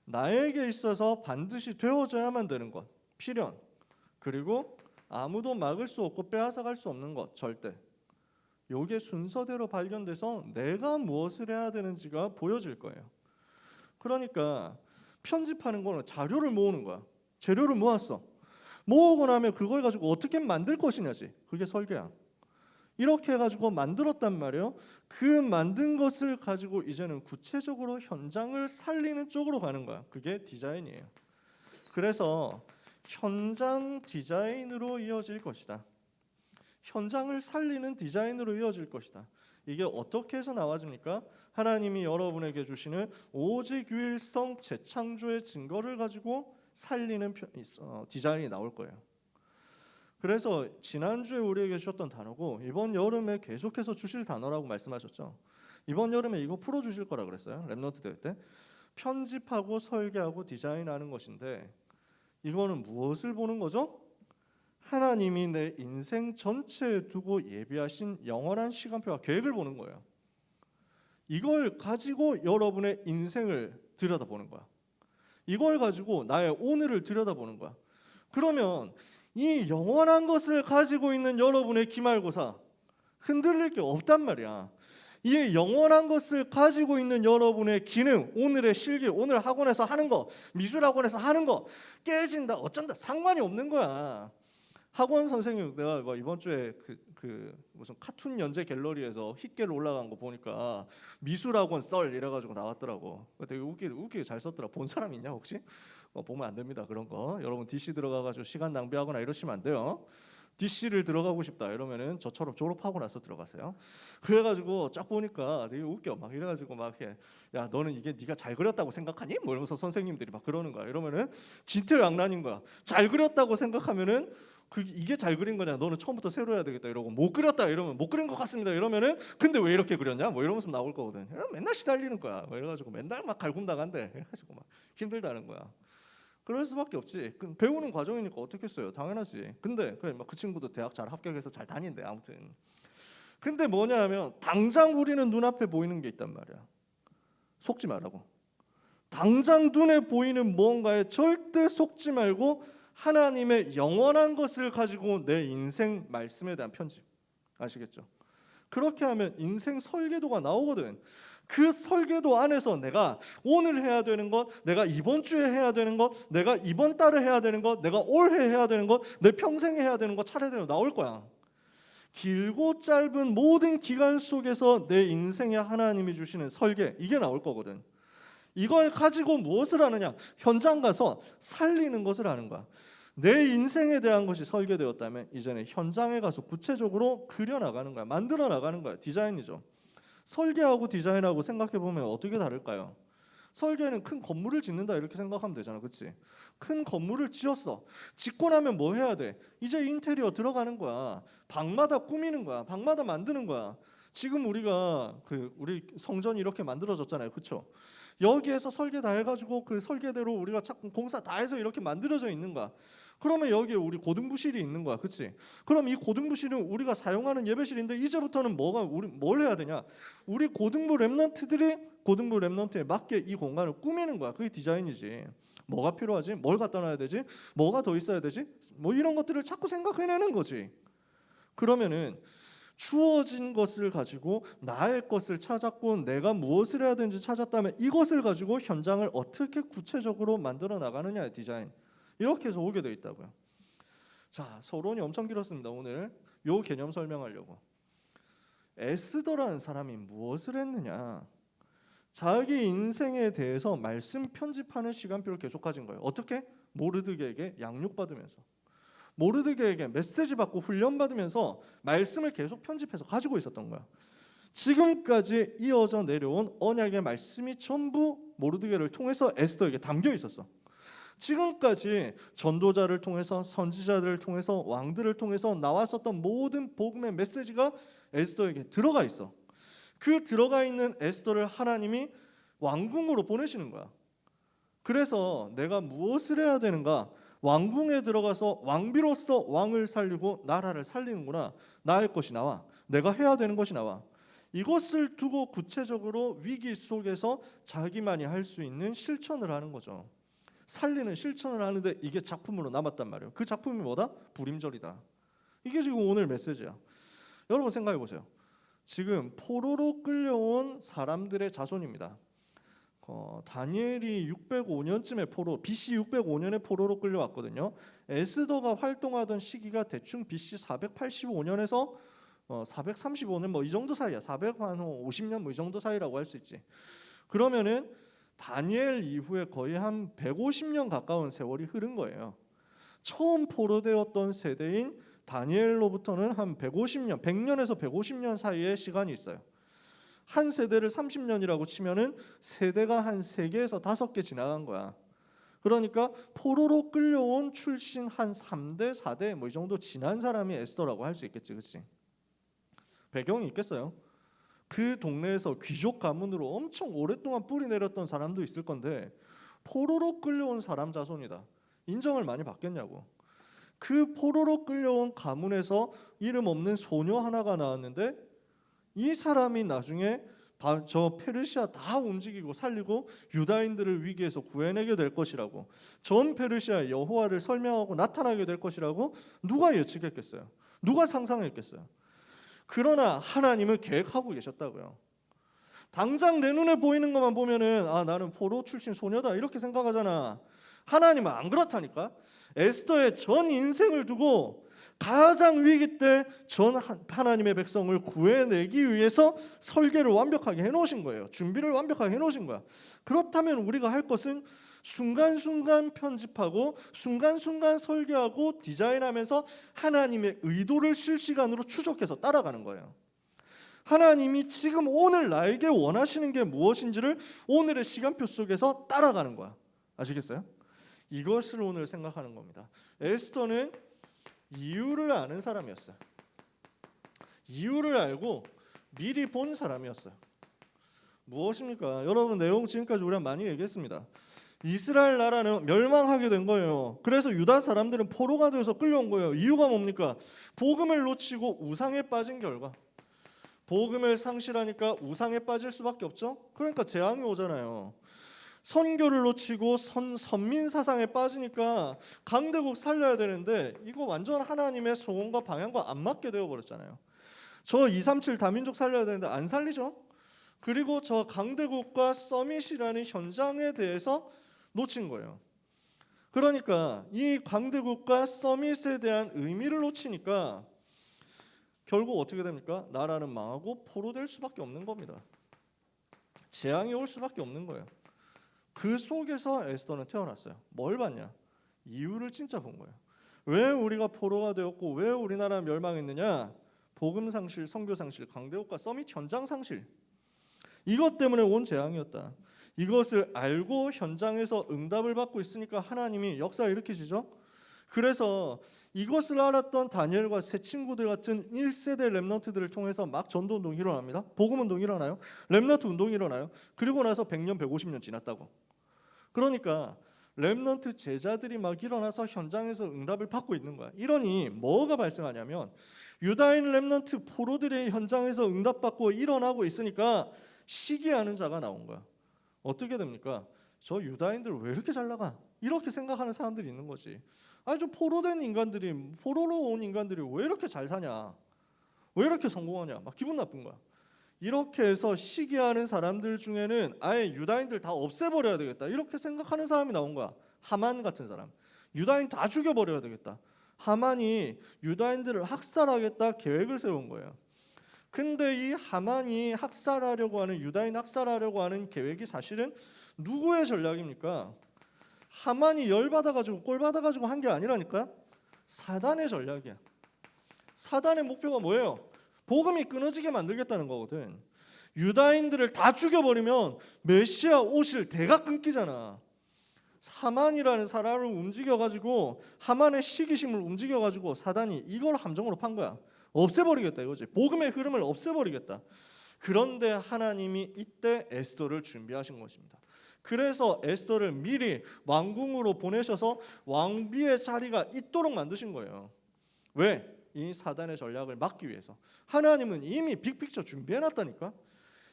나에게 있어서 반드시 되어져야만 되는 것, 필연, 그리고 아무도 막을 수 없고 빼앗아갈 수 없는 것, 절대. 요게 순서대로 발견돼서 내가 무엇을 해야 되는지가 보여질 거예요. 그러니까 편집하는 거는 자료를 모으는 거야. 재료를 모았어. 모으고 나면 그걸 가지고 어떻게 만들 것이냐지. 그게 설계야. 이렇게 해가지고 만들었단 말이에요. 그 만든 것을 가지고 이제는 구체적으로 현장을 살리는 쪽으로 가는 거야. 그게 디자인이에요. 그래서 현장 디자인으로 이어질 것이다. 현장을 살리는 디자인으로 이어질 것이다. 이게 어떻게 해서 나와집니까? 하나님이 여러분에게 주시는 오직 유일성 재창조의 증거를 가지고 살리는 디자인이 나올 거예요. 그래서 지난주에 우리에게 주셨던 단어고 이번 여름에 계속해서 주실 단어라고 말씀하셨죠. 이번 여름에 이거 풀어주실 거라 그랬어요. 랩넌트 대회 때. 편집하고 설계하고 디자인하는 것인데 이거는 무엇을 보는 거죠? 하나님이 내 인생 전체에 두고 예비하신 영원한 시간표와 계획을 보는 거예요. 이걸 가지고 여러분의 인생을 들여다보는 거야. 이걸 가지고 나의 오늘을 들여다보는 거야. 그러면 이 영원한 것을 가지고 있는 여러분의 기말고사 흔들릴 게 없단 말이야. 이 영원한 것을 가지고 있는 여러분의 기능, 오늘의 실기, 오늘 학원에서 하는 거, 미술학원에서 하는 거 깨진다, 어쩐다 상관이 없는 거야. 학원 선생님, 내가 이번 주에 그 무슨 카툰 연재 갤러리에서 힛게로 올라간 거 보니까 미술학원 썰 이래가지고 나왔더라고. 되게 웃기게 잘 썼더라. 본 사람 있냐 혹시? 보면 안 됩니다. 그런 거. 여러분 DC 들어가가지고 시간 낭비하거나 이러시면 안 돼요. DC를 들어가고 싶다 이러면은 저처럼 졸업하고 나서 들어가세요. 그래가지고 쫙 보니까 되게 웃겨. 막 이래가지고 막 이렇게 야 너는 이게 네가 잘 그렸다고 생각하니? 뭐 이러면서 선생님들이 막 그러는 거야. 이러면은 진퇴양난인 거야. 잘 그렸다고 생각하면은 이게 잘 그린 거냐? 너는 처음부터 새로 해야 되겠다 이러고 못 그렸다 이러면 못 그린 것 같습니다 이러면은 근데 왜 이렇게 그렸냐? 뭐 이러면서 나올 거거든. 맨날 시달리는 거야. 뭐 이래가지고 맨날 막 갈굼나간대. 그래가지고 막 힘들다는 거야. 그럴 수밖에 없지. 배우는 과정이니까 어떻게 써요? 당연하지. 근데 그 친구도 대학 잘 합격해서 잘 다닌대 아무튼. 근데 뭐냐 하면 당장 우리는 눈앞에 보이는 게 있단 말이야. 속지 말라고. 당장 눈에 보이는 무언가에 절대 속지 말고 하나님의 영원한 것을 가지고 내 인생 말씀에 대한 편집. 아시겠죠? 그렇게 하면 인생 설계도가 나오거든. 그 설계도 안에서 내가 오늘 해야 되는 것, 내가 이번 주에 해야 되는 것, 내가 이번 달에 해야 되는 것, 내가 올해 해야 되는 것, 내 평생에 해야 되는 것 차례대로 나올 거야. 길고 짧은 모든 기간 속에서 내 인생에 하나님이 주시는 설계, 이게 나올 거거든. 이걸 가지고 무엇을 하느냐? 현장 가서 살리는 것을 하는 거야. 내 인생에 대한 것이 설계되었다면 이제는 현장에 가서 구체적으로 그려나가는 거야. 만들어 나가는 거야. 디자인이죠. 설계하고 디자인하고 생각해보면 어떻게 다를까요? 설계는 큰 건물을 짓는다 이렇게 생각하면 되잖아. 그치? 큰 건물을 지었어. 짓고 나면 뭐 해야 돼? 이제 인테리어 들어가는 거야. 방마다 꾸미는 거야. 방마다 만드는 거야. 지금 우리가 우리 성전이 이렇게 만들어졌잖아요. 그렇죠? 여기에서 설계 다 해가지고 그 설계대로 우리가 공사 다 해서 이렇게 만들어져 있는 거야. 그러면 여기에 우리 고등부실이 있는 거야. 그치? 그럼 이 고등부실은 우리가 사용하는 예배실인데 이제부터는 뭘 해야 되냐? 우리 고등부 랩넌트에 맞게 이 공간을 꾸미는 거야. 그게 디자인이지. 뭐가 필요하지? 뭘 갖다 놔야 되지? 뭐가 더 있어야 되지? 뭐 이런 것들을 자꾸 생각해내는 거지. 그러면은 주어진 것을 가지고 나의 것을 찾았고 내가 무엇을 해야 되는지 찾았다면 이것을 가지고 현장을 어떻게 구체적으로 만들어 나가느냐의 디자인. 이렇게 해서 오게 돼 있다고요. 자, 서론이 엄청 길었습니다. 오늘 요 개념 설명하려고. 에스더라는 사람이 무엇을 했느냐? 자기 인생에 대해서 말씀 편집하는 시간표를 계속 가진 거예요. 어떻게? 모르드게에게 양육받으면서. 모르드게에게 메시지 받고 훈련받으면서 말씀을 계속 편집해서 가지고 있었던 거야. 지금까지 이어져 내려온 언약의 말씀이 전부 모르드게를 통해서 에스더에게 담겨 있었어. 지금까지 전도자를 통해서 선지자들을 통해서 왕들을 통해서 나왔었던 모든 복음의 메시지가 에스더에게 들어가 있어. 그 들어가 있는 에스더를 하나님이 왕궁으로 보내시는 거야. 그래서 내가 무엇을 해야 되는가? 왕궁에 들어가서 왕비로서 왕을 살리고 나라를 살리는구나. 나의 것이 나와. 내가 해야 되는 것이 나와. 이것을 두고 구체적으로 위기 속에서 자기만이 할 수 있는 실천을 하는 거죠. 살리는 실천을 하는데 이게 작품으로 남았단 말이에요. 그 작품이 뭐다? 불임절이다. 이게 지금 오늘 메시지야. 여러분 생각해 보세요. 지금 포로로 끌려온 사람들의 자손입니다. 다니엘이 605년쯤에 BC 605년에 포로로 끌려왔거든요. 에스더가 활동하던 시기가 대충 BC 485년에서 435년 뭐 이 정도 사이야. 450년 뭐 이 정도 사이라고 할 수 있지. 그러면은 다니엘 이후에 거의 한 150년 가까운 세월이 흐른 거예요. 처음 포로되었던 세대인 다니엘로부터는 한 150년, 100년에서 150년 사이의 시간이 있어요. 한 세대를 30년이라고 치면은 세대가 한 3개에서 5개 지나간 거야. 그러니까 포로로 끌려온 출신 한 3대, 4대 뭐 이 정도 지난 사람이 에스더라고 할 수 있겠지, 그렇지? 배경이 있겠어요. 그 동네에서 귀족 가문으로 엄청 오랫동안 뿌리 내렸던 사람도 있을 건데 포로로 끌려온 사람 자손이다. 인정을 많이 받겠냐고. 그 포로로 끌려온 가문에서 이름 없는 소녀 하나가 나왔는데 이 사람이 나중에 저 페르시아 다 움직이고 살리고 유다인들을 위기에서 구해내게 될 것이라고, 전 페르시아 여호와를 설명하고 나타나게 될 것이라고 누가 예측했겠어요? 누가 상상했겠어요? 그러나 하나님은 계획하고 계셨다고요. 당장 내 눈에 보이는 것만 보면은 나는 포로 출신 소녀다 이렇게 생각하잖아. 하나님은 안 그렇다니까. 에스더의 전 인생을 두고 가장 위기 때 전 하나님의 백성을 구해내기 위해서 설계를 완벽하게 해놓으신 거예요. 준비를 완벽하게 해놓으신 거야. 그렇다면 우리가 할 것은 순간순간 편집하고 순간순간 설계하고 디자인하면서 하나님의 의도를 실시간으로 추적해서 따라가는 거예요. 하나님이 지금 오늘 나에게 원하시는 게 무엇인지를 오늘의 시간표 속에서 따라가는 거야. 아시겠어요? 이것을 오늘 생각하는 겁니다. 에스더는 이유를 아는 사람이었어요. 이유를 알고 미리 본 사람이었어요. 무엇입니까? 여러분, 내용 지금까지 우리가 많이 얘기했습니다. 이스라엘 나라는 멸망하게 된 거예요. 그래서 유다 사람들은 포로가 되어서 끌려온 거예요. 이유가 뭡니까? 복음을 놓치고 우상에 빠진 결과. 복음을 상실하니까 우상에 빠질 수밖에 없죠. 그러니까 재앙이 오잖아요. 선교를 놓치고 선민 사상에 빠지니까 강대국 살려야 되는데 이거 완전 하나님의 소원과 방향과 안 맞게 되어버렸잖아요. 저 237 다민족 살려야 되는데 안 살리죠. 그리고 저 강대국과 서밋이라는 현장에 대해서 놓친 거예요. 그러니까 이 강대국과 서밋에 대한 의미를 놓치니까 결국 어떻게 됩니까? 나라는 망하고 포로될 수밖에 없는 겁니다. 재앙이 올 수밖에 없는 거예요. 그 속에서 에스더는 태어났어요. 뭘 봤냐? 이유를 진짜 본 거예요. 왜 우리가 포로가 되었고 왜 우리나라 멸망했느냐? 복음 상실, 선교 상실, 강대국과 서밋 현장 상실. 이것 때문에 온 재앙이었다. 이것을 알고 현장에서 응답을 받고 있으니까 하나님이 역사 일으키시죠. 그래서 이것을 알았던 다니엘과 새 친구들 같은 1세대 렘넌트들을 통해서 막 전도운동이 일어납니다. 복음운동이 일어나요. 렘넌트 운동이 일어나요. 그리고 나서 100년, 150년 지났다고. 그러니까 렘넌트 제자들이 막 일어나서 현장에서 응답을 받고 있는 거야. 이러니 뭐가 발생하냐면 유다인 렘넌트 포로들의 현장에서 응답받고 일어나고 있으니까 시기하는 자가 나온 거야. 어떻게 됩니까? 저 유다인들 왜 이렇게 잘 나가? 이렇게 생각하는 사람들이 있는 거지. 아니 좀 포로된 인간들이, 포로로 온 인간들이 왜 이렇게 잘 사냐? 왜 이렇게 성공하냐? 막 기분 나쁜 거야. 이렇게 해서 시기하는 사람들 중에는 아예 유다인들 다 없애버려야 되겠다 이렇게 생각하는 사람이 나온 거야. 하만 같은 사람. 유다인 다 죽여버려야 되겠다. 하만이 유다인들을 학살하겠다 계획을 세운 거예요. 근데 이 하만이 학살하려고 하는, 유다인 학살하려고 하는 계획이 사실은 누구의 전략입니까? 하만이 열받아가지고 꼴받아가지고 한 게 아니라니까. 사단의 전략이야. 사단의 목표가 뭐예요? 복음이 끊어지게 만들겠다는 거거든. 유다인들을 다 죽여버리면 메시아 오실 대가 끊기잖아. 하만이라는 사람을 움직여가지고, 하만의 시기심을 움직여가지고 사단이 이걸 함정으로 판 거야. 없애버리겠다 이거지. 복음의 흐름을 없애버리겠다. 그런데 하나님이 이때 에스더를 준비하신 것입니다. 그래서 에스더를 미리 왕궁으로 보내셔서 왕비의 자리가 있도록 만드신 거예요. 왜? 이 사단의 전략을 막기 위해서. 하나님은 이미 빅픽처 준비해놨다니까.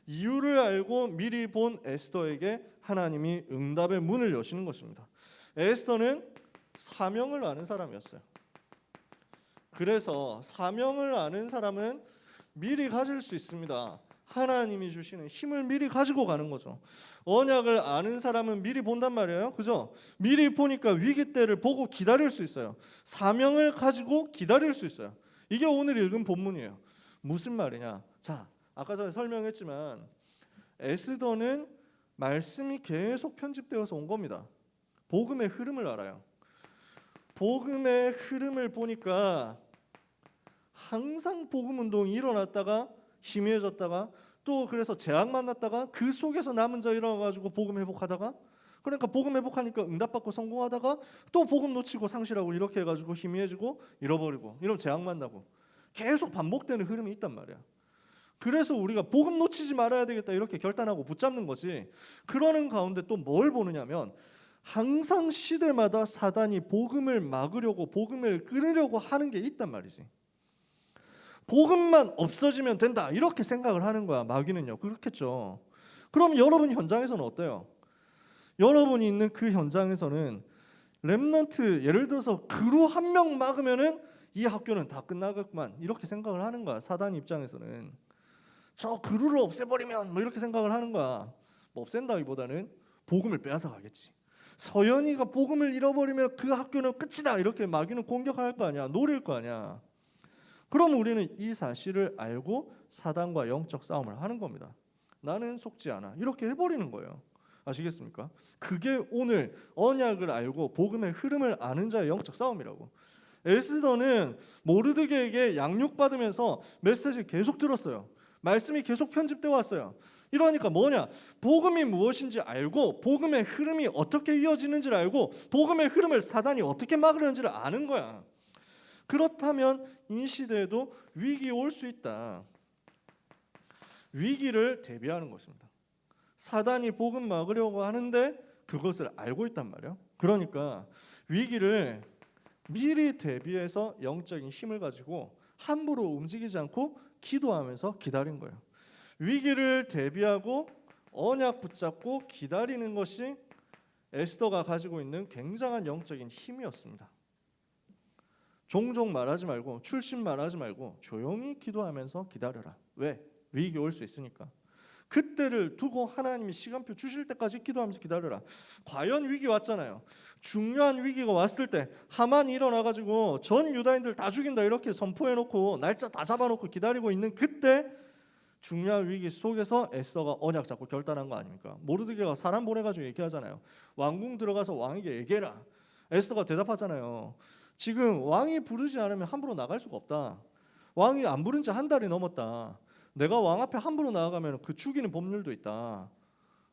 이유를 알고 미리 본 에스더에게 하나님이 응답의 문을 여시는 것입니다. 에스더는 사명을 아는 사람이었어요. 그래서 사명을 아는 사람은 미리 가질 수 있습니다. 하나님이 주시는 힘을 미리 가지고 가는 거죠. 언약을 아는 사람은 미리 본단 말이에요. 그죠? 미리 보니까 위기 때를 보고 기다릴 수 있어요. 사명을 가지고 기다릴 수 있어요. 이게 오늘 읽은 본문이에요. 무슨 말이냐? 자, 아까 전에 설명했지만 에스더는 말씀이 계속 편집되어서 온 겁니다. 복음의 흐름을 알아요. 복음의 흐름을 보니까 항상 복음 운동이 일어났다가 희미해졌다가 또 그래서 재앙 만났다가 그 속에서 남은 자 일어나가지고 복음 회복하다가, 그러니까 복음 회복하니까 응답받고 성공하다가 또 복음 놓치고 상실하고 이렇게 해가지고 희미해지고 잃어버리고 이러면 재앙 만나고 계속 반복되는 흐름이 있단 말이야. 그래서 우리가 복음 놓치지 말아야 되겠다 이렇게 결단하고 붙잡는 거지. 그러는 가운데 또 뭘 보느냐면 항상 시대마다 사단이 복음을 막으려고 복음을 끊으려고 하는 게 있단 말이지. 복음만 없어지면 된다 이렇게 생각을 하는 거야. 마귀는요. 그렇겠죠. 그럼 여러분 현장에서는 어때요? 여러분이 있는 그 현장에서는 렘넌트, 예를 들어서 그루 한 명 막으면은 이 학교는 다 끝나겠구만 이렇게 생각을 하는 거야. 사단 입장에서는 저 그루를 없애버리면 뭐 이렇게 생각을 하는 거야. 뭐 없앤다기보다는 복음을 빼앗아 가겠지. 서연이가 복음을 잃어버리면 그 학교는 끝이다 이렇게 마귀는 공격할 거 아니야. 노릴 거 아니야. 그럼 우리는 이 사실을 알고 사단과 영적 싸움을 하는 겁니다. 나는 속지 않아 이렇게 해버리는 거예요. 아시겠습니까? 그게 오늘 언약을 알고 복음의 흐름을 아는 자의 영적 싸움이라고. 에스더는 모르드게에게 양육받으면서 메시지 계속 들었어요. 말씀이 계속 편집되어 왔어요. 이러니까 뭐냐? 복음이 무엇인지 알고 복음의 흐름이 어떻게 이어지는지를 알고 복음의 흐름을 사단이 어떻게 막으려는지를 아는 거야. 그렇다면 이 시대에도 위기 올 수 있다. 위기를 대비하는 것입니다. 사단이 복음 막으려고 하는데 그것을 알고 있단 말이에요. 그러니까 위기를 미리 대비해서 영적인 힘을 가지고 함부로 움직이지 않고 기도하면서 기다린 거예요. 위기를 대비하고 언약 붙잡고 기다리는 것이 에스더가 가지고 있는 굉장한 영적인 힘이었습니다. 종종 말하지 말고 출신 말하지 말고 조용히 기도하면서 기다려라. 왜? 위기 올 수 있으니까. 그때를 두고 하나님이 시간표 주실 때까지 기도하면서 기다려라. 과연 위기 왔잖아요. 중요한 위기가 왔을 때 하만이 일어나가지고 전 유다인들 다 죽인다 이렇게 선포해놓고 날짜 다 잡아놓고 기다리고 있는 그때 중요한 위기 속에서 에스더가 언약 잡고 결단한 거 아닙니까? 모르드게가 사람 보내가지고 얘기하잖아요. 왕궁 들어가서 왕에게 얘기해라. 에스더가 대답하잖아요. 지금 왕이 부르지 않으면 함부로 나갈 수가 없다. 왕이 안 부른 지 한 달이 넘었다. 내가 왕 앞에 함부로 나아가면 그 죽이는 법률도 있다.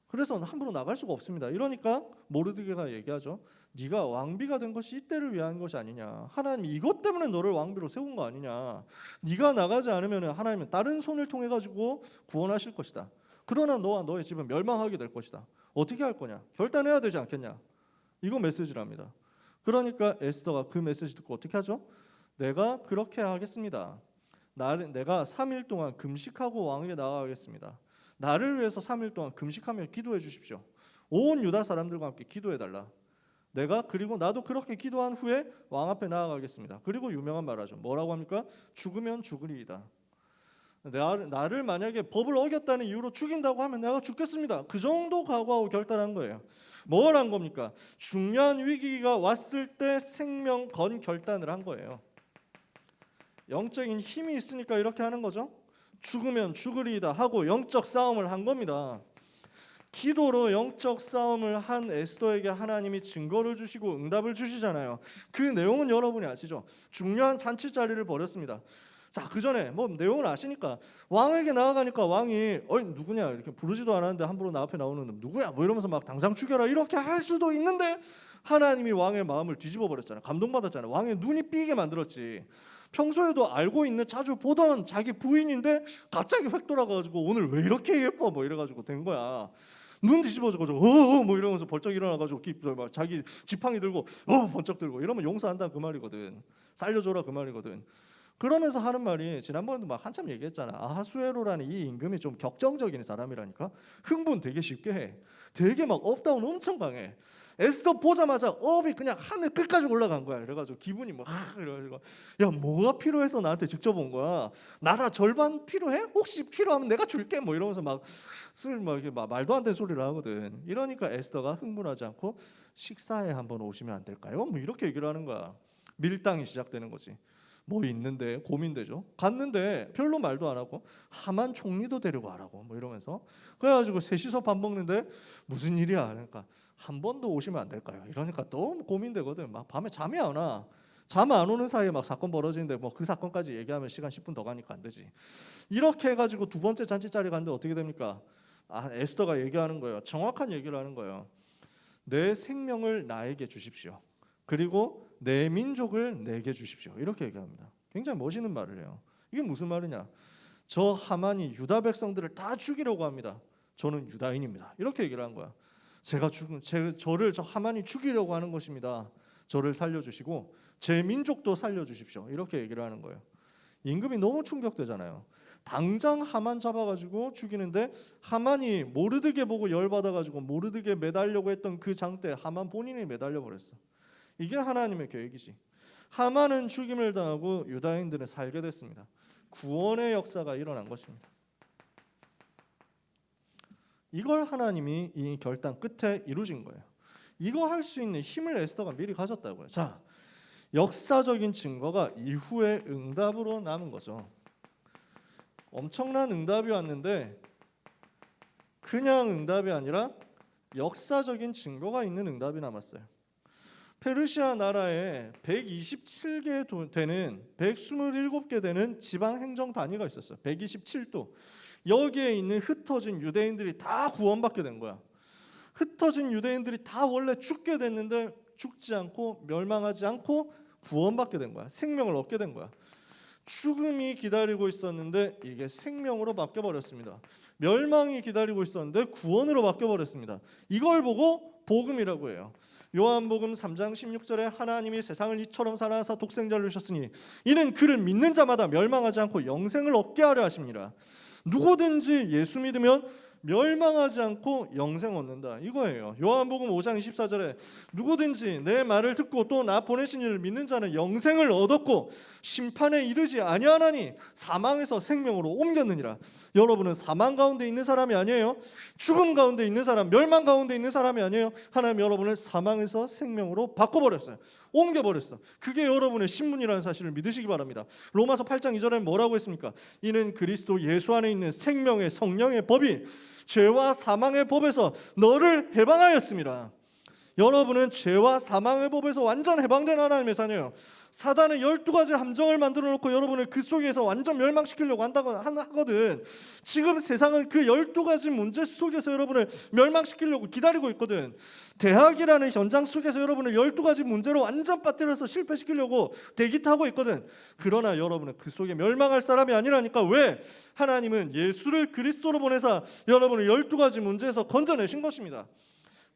그래서 함부로 나갈 수가 없습니다. 이러니까 모르드게가 얘기하죠. 네가 왕비가 된 것이 이때를 위한 것이 아니냐. 하나님이 이것 때문에 너를 왕비로 세운 거 아니냐. 네가 나가지 않으면 하나님은 다른 손을 통해 가지고 구원하실 것이다. 그러나 너와 너의 집은 멸망하게 될 것이다. 어떻게 할 거냐? 결단해야 되지 않겠냐. 이거 메시지랍니다. 그러니까 에스더가 그 메시지 듣고 어떻게 하죠? 내가 그렇게 하겠습니다. 내가 3일 동안 금식하고 왕에게 나아가겠습니다. 나를 위해서 3일 동안 금식하며 기도해 주십시오. 온 유다 사람들과 함께 기도해 달라. 그리고 나도 그렇게 기도한 후에 왕 앞에 나아가겠습니다. 그리고 유명한 말하죠. 뭐라고 합니까? 죽으면 죽으리이다. 나를 만약에 법을 어겼다는 이유로 죽인다고 하면 내가 죽겠습니다. 그 정도 각오하고 결단한 거예요. 뭘 한 겁니까? 중요한 위기가 왔을 때 생명 건 결단을 한 거예요. 영적인 힘이 있으니까 이렇게 하는 거죠. 죽으면 죽으리이다 하고 영적 싸움을 한 겁니다. 기도로 영적 싸움을 한 에스더에게 하나님이 증거를 주시고 응답을 주시잖아요. 그 내용은 여러분이 아시죠? 중요한 잔치 자리를 벌였습니다. 자, 그 전에 뭐 내용을 아시니까 왕에게 나아가니까 왕이 누구냐 이렇게 부르지도 않았는데 함부로 나 앞에 나오는 놈 누구야 뭐 이러면서 막 당장 죽여라 이렇게 할 수도 있는데 하나님이 왕의 마음을 뒤집어 버렸잖아요. 감동받았잖아요. 왕의 눈이 삐게 만들었지. 평소에도 알고 있는 자주 보던 자기 부인인데 갑자기 획 돌아가가지고 오늘 왜 이렇게 예뻐 뭐 이래가지고 된 거야. 눈 뒤집어져가지고 뭐 이러면서 벌쩍 일어나가지고 자기 지팡이 들고 번쩍 들고 이러면 용서한다 그 말이거든. 살려줘라 그 말이거든. 그러면서 하는 말이 지난번에도 막 한참 얘기했잖아. 아하수에로라는 이 임금이 좀 격정적인 사람이라니까. 흥분 되게 쉽게 해. 되게 막 업다운 엄청 강해. 에스더 보자마자 업이 그냥 하늘 끝까지 올라간 거야. 그래가지고 기분이 막 이래가지고 야 뭐가 필요해서 나한테 직접 온 거야. 나라 절반 필요해? 혹시 필요하면 내가 줄게. 뭐 이러면서 막 이렇게 막 말도 안 되는 소리를 하거든. 이러니까 에스더가 흥분하지 않고 식사에 한번 오시면 안 될까요? 뭐 이렇게 얘기를 하는 거야. 밀당이 시작되는 거지. 뭐 있는데 고민되죠. 갔는데 별로 말도 안 하고 하만 총리도 데리고 가라고 뭐 이러면서 그래가지고 셋이서 밥 먹는데 무슨 일이야. 그러니까 한 번 더 오시면 안 될까요? 이러니까 너무 고민되거든. 막 밤에 잠이 안 와. 잠 안 오는 사이에 막 사건 벌어지는데 뭐 그 사건까지 얘기하면 시간 10분 더 가니까 안 되지. 이렇게 해가지고 두 번째 잔치 자리 갔는데 어떻게 됩니까? 에스더가 얘기하는 거예요. 정확한 얘기를 하는 거예요. 내 생명을 나에게 주십시오. 그리고 내 민족을 내게 주십시오. 이렇게 얘기합니다. 굉장히 멋있는 말을 해요. 이게 무슨 말이냐? 저 하만이 유다 백성들을 다 죽이려고 합니다. 저는 유다인입니다. 이렇게 얘기를 한 거야. 저를 저 하만이 죽이려고 하는 것입니다. 저를 살려주시고 제 민족도 살려주십시오. 이렇게 얘기를 하는 거예요. 임금이 너무 충격되잖아요. 당장 하만 잡아가지고 죽이는데 하만이 모르드게 보고 열받아가지고 모르드게 매달려고 했던 그 장대 하만 본인이 매달려 버렸어. 이게 하나님의 계획이지. 하만은 죽임을 당하고 유다인들은 살게 됐습니다. 구원의 역사가 일어난 것입니다. 이걸 하나님이 이 결단 끝에 이루신 거예요. 이거 할 수 있는 힘을 에스더가 미리 가졌다고요. 자, 역사적인 증거가 이후의 응답으로 남은 거죠. 엄청난 응답이 왔는데 그냥 응답이 아니라 역사적인 증거가 있는 응답이 남았어요. 페르시아 나라에 127개 되는 127개 되는 지방 행정 단위가 있었어요. 127도. 여기에 있는 흩어진 유대인들이 다 구원받게 된 거야. 흩어진 유대인들이 다 원래 죽게 됐는데 죽지 않고 멸망하지 않고 구원받게 된 거야. 생명을 얻게 된 거야. 죽음이 기다리고 있었는데 이게 생명으로 바뀌어 버렸습니다. 멸망이 기다리고 있었는데 구원으로 바뀌어 버렸습니다. 이걸 보고 복음이라고 해요. 요한복음 3장 16절에 하나님이 세상을 이처럼 사랑하사 독생자를 주셨으니 이는 그를 믿는 자마다 멸망하지 않고 영생을 얻게 하려 하십니다. 누구든지 예수 믿으면 멸망하지 않고 영생 얻는다. 이거예요. 요한복음 5장 24절에 누구든지 내 말을 듣고 또 나 보내신 이를 믿는 자는 영생을 얻었고 심판에 이르지 아니하나니 사망에서 생명으로 옮겼느니라. 여러분은 사망 가운데 있는 사람이 아니에요. 죽음 가운데 있는 사람, 멸망 가운데 있는 사람이 아니에요. 하나님 여러분을 사망에서 생명으로 바꿔버렸어요. 옮겨버렸어. 그게 여러분의 신문이라는 사실을 믿으시기 바랍니다. 로마서 8장 2절에 뭐라고 했습니까? 이는 그리스도 예수 안에 있는 생명의 성령의 법이 죄와 사망의 법에서 너를 해방하였습니다. 여러분은 죄와 사망의 법에서 완전 해방된 하나님의 자녀예요. 사단은 12가지 함정을 만들어 놓고 여러분을 그 속에서 완전 멸망시키려고 하거든. 지금 세상은 그 12가지 문제 속에서 여러분을 멸망시키려고 기다리고 있거든. 대학이라는 현장 속에서 여러분을 12가지 문제로 완전 빠뜨려서 실패시키려고 대기 타고 있거든. 그러나 여러분은 그 속에 멸망할 사람이 아니라니까. 왜? 하나님은 예수를 그리스도로 보내사 여러분을 12가지 문제에서 건져내신 것입니다.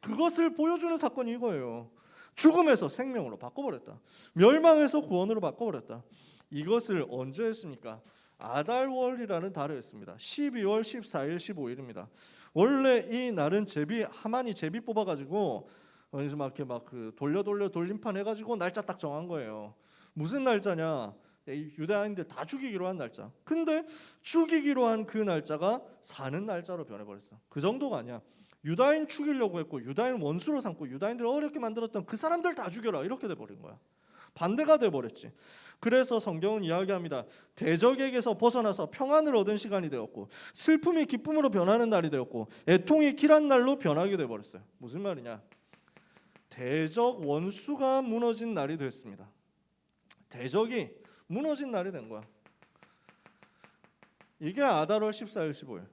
그것을 보여주는 사건이 이거예요. 죽음에서 생명으로 바꿔버렸다. 멸망에서 구원으로 바꿔버렸다. 이것을 언제 했습니까? 아달월이라는 달에 했습니다. 12월 14일 15일입니다. 원래 이 날은 하만이 제비 뽑아가지고 어디서 막 이렇게 돌려 돌림판 해가지고 날짜 딱 정한 거예요. 무슨 날짜냐? 유대인들 다 죽이기로 한 날짜. 근데 죽이기로 한 그 날짜가 사는 날짜로 변해버렸어. 그 정도가 아니야. 유다인 죽이려고 했고 유다인 원수로 삼고 유다인들을 어렵게 만들었던 그 사람들 다 죽여라 이렇게 돼버린 거야. 반대가 돼버렸지. 그래서 성경은 이야기합니다. 대적에게서 벗어나서 평안을 얻은 시간이 되었고 슬픔이 기쁨으로 변하는 날이 되었고 애통이 길한 날로 변하게 돼버렸어요. 무슨 말이냐? 대적 원수가 무너진 날이 됐습니다. 대적이 무너진 날이 된 거야. 이게 아달월 14일 15일.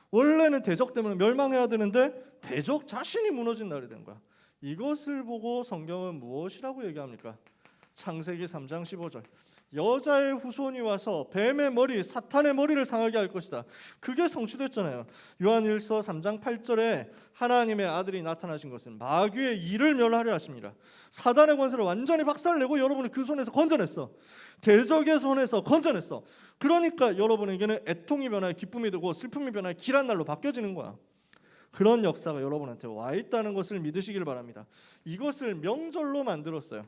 원래는 대적 때문에 멸망해야 되는데 대적 자신이 무너진 날이 된 거야. 이것을 보고 성경은 무엇이라고 얘기합니까? 창세기 3장 15절. 여자의 후손이 와서 뱀의 머리, 사탄의 머리를 상하게 할 것이다. 그게 성취됐잖아요. 요한일서 3장 8절에 하나님의 아들이 나타나신 것은 마귀의 일을 멸하려 하십니다. 사단의 권세를 완전히 박살내고 여러분을 그 손에서 건져냈어. 대적의 손에서 건져냈어. 그러니까 여러분에게는 애통이 변하여 기쁨이 되고 슬픔이 변하여 길한 날로 바뀌어지는 거야. 그런 역사가 여러분한테 와 있다는 것을 믿으시길 바랍니다. 이것을 명절로 만들었어요.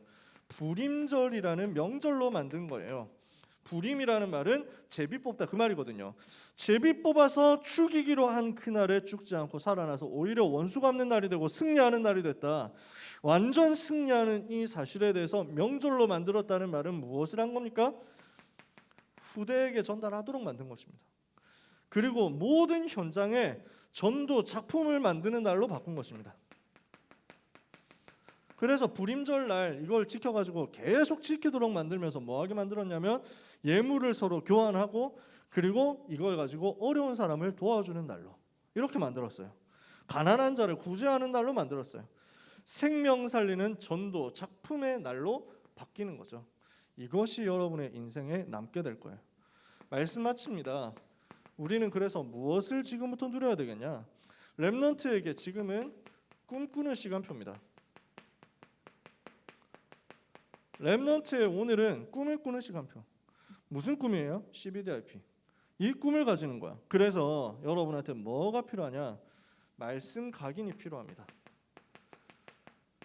부림절이라는 명절로 만든 거예요. 부림이라는 말은 제비 뽑다 그 말이거든요. 제비 뽑아서 죽이기로 한 그날에 죽지 않고 살아나서 오히려 원수 갚는 날이 되고 승리하는 날이 됐다. 완전 승리하는 이 사실에 대해서 명절로 만들었다는 말은 무엇을 한 겁니까? 후대에게 전달하도록 만든 것입니다. 그리고 모든 현장에 전도 작품을 만드는 날로 바꾼 것입니다. 그래서 불임절날 이걸 지켜가지고 계속 지키도록 만들면서 뭐하게 만들었냐면 예물을 서로 교환하고 그리고 이걸 가지고 어려운 사람을 도와주는 날로 이렇게 만들었어요. 가난한 자를 구제하는 날로 만들었어요. 생명 살리는 전도 작품의 날로 바뀌는 거죠. 이것이 여러분의 인생에 남게 될 거예요. 말씀 마칩니다. 우리는 그래서 무엇을 지금부터 누려야 되겠냐? 렘넌트에게 지금은 꿈꾸는 시간표입니다. 렘넌트의 오늘은 꿈을 꾸는 시간표. 무슨 꿈이에요? CBDIP. 이 꿈을 가지는 거야. 그래서 여러분한테 뭐가 필요하냐? 말씀 각인이 필요합니다.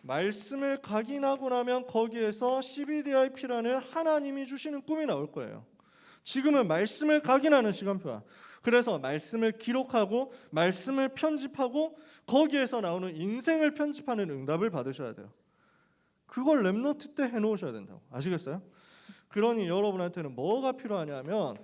말씀을 각인하고 나면 거기에서 CBDIP라는 하나님이 주시는 꿈이 나올 거예요. 지금은 말씀을 각인하는 시간표야. 그래서 말씀을 기록하고 말씀을 편집하고 거기에서 나오는 인생을 편집하는 응답을 받으셔야 돼요. 그걸 렘넌트 때 해놓으셔야 된다고. 아시겠어요? 그러니 여러분한테는 뭐가 필요하냐면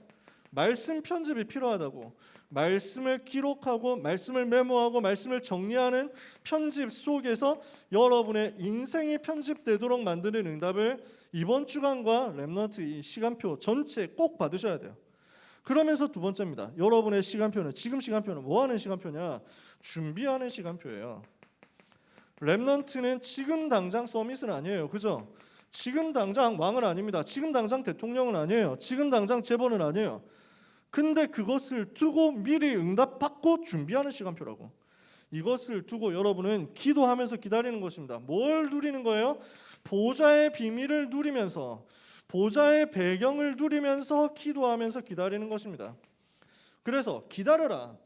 말씀 편집이 필요하다고. 말씀을 기록하고 말씀을 메모하고 말씀을 정리하는 편집 속에서 여러분의 인생이 편집되도록 만드는 응답을 이번 주간과 렘넌트 이 시간표 전체 꼭 받으셔야 돼요. 그러면서 두 번째입니다. 여러분의 시간표는 지금 시간표는 뭐 하는 시간표냐? 준비하는 시간표예요. 렘넌트는 지금 당장 서밋은 아니에요. 그죠? 지금 당장 왕은 아닙니다. 지금 당장 대통령은 아니에요. 지금 당장 재벌은 아니에요. 근데 그것을 두고 미리 응답받고 준비하는 시간표라고. 이것을 두고 여러분은 기도하면서 기다리는 것입니다. 뭘 누리는 거예요? 보좌의 비밀을 누리면서 보좌의 배경을 누리면서 기도하면서 기다리는 것입니다. 그래서 기다려라.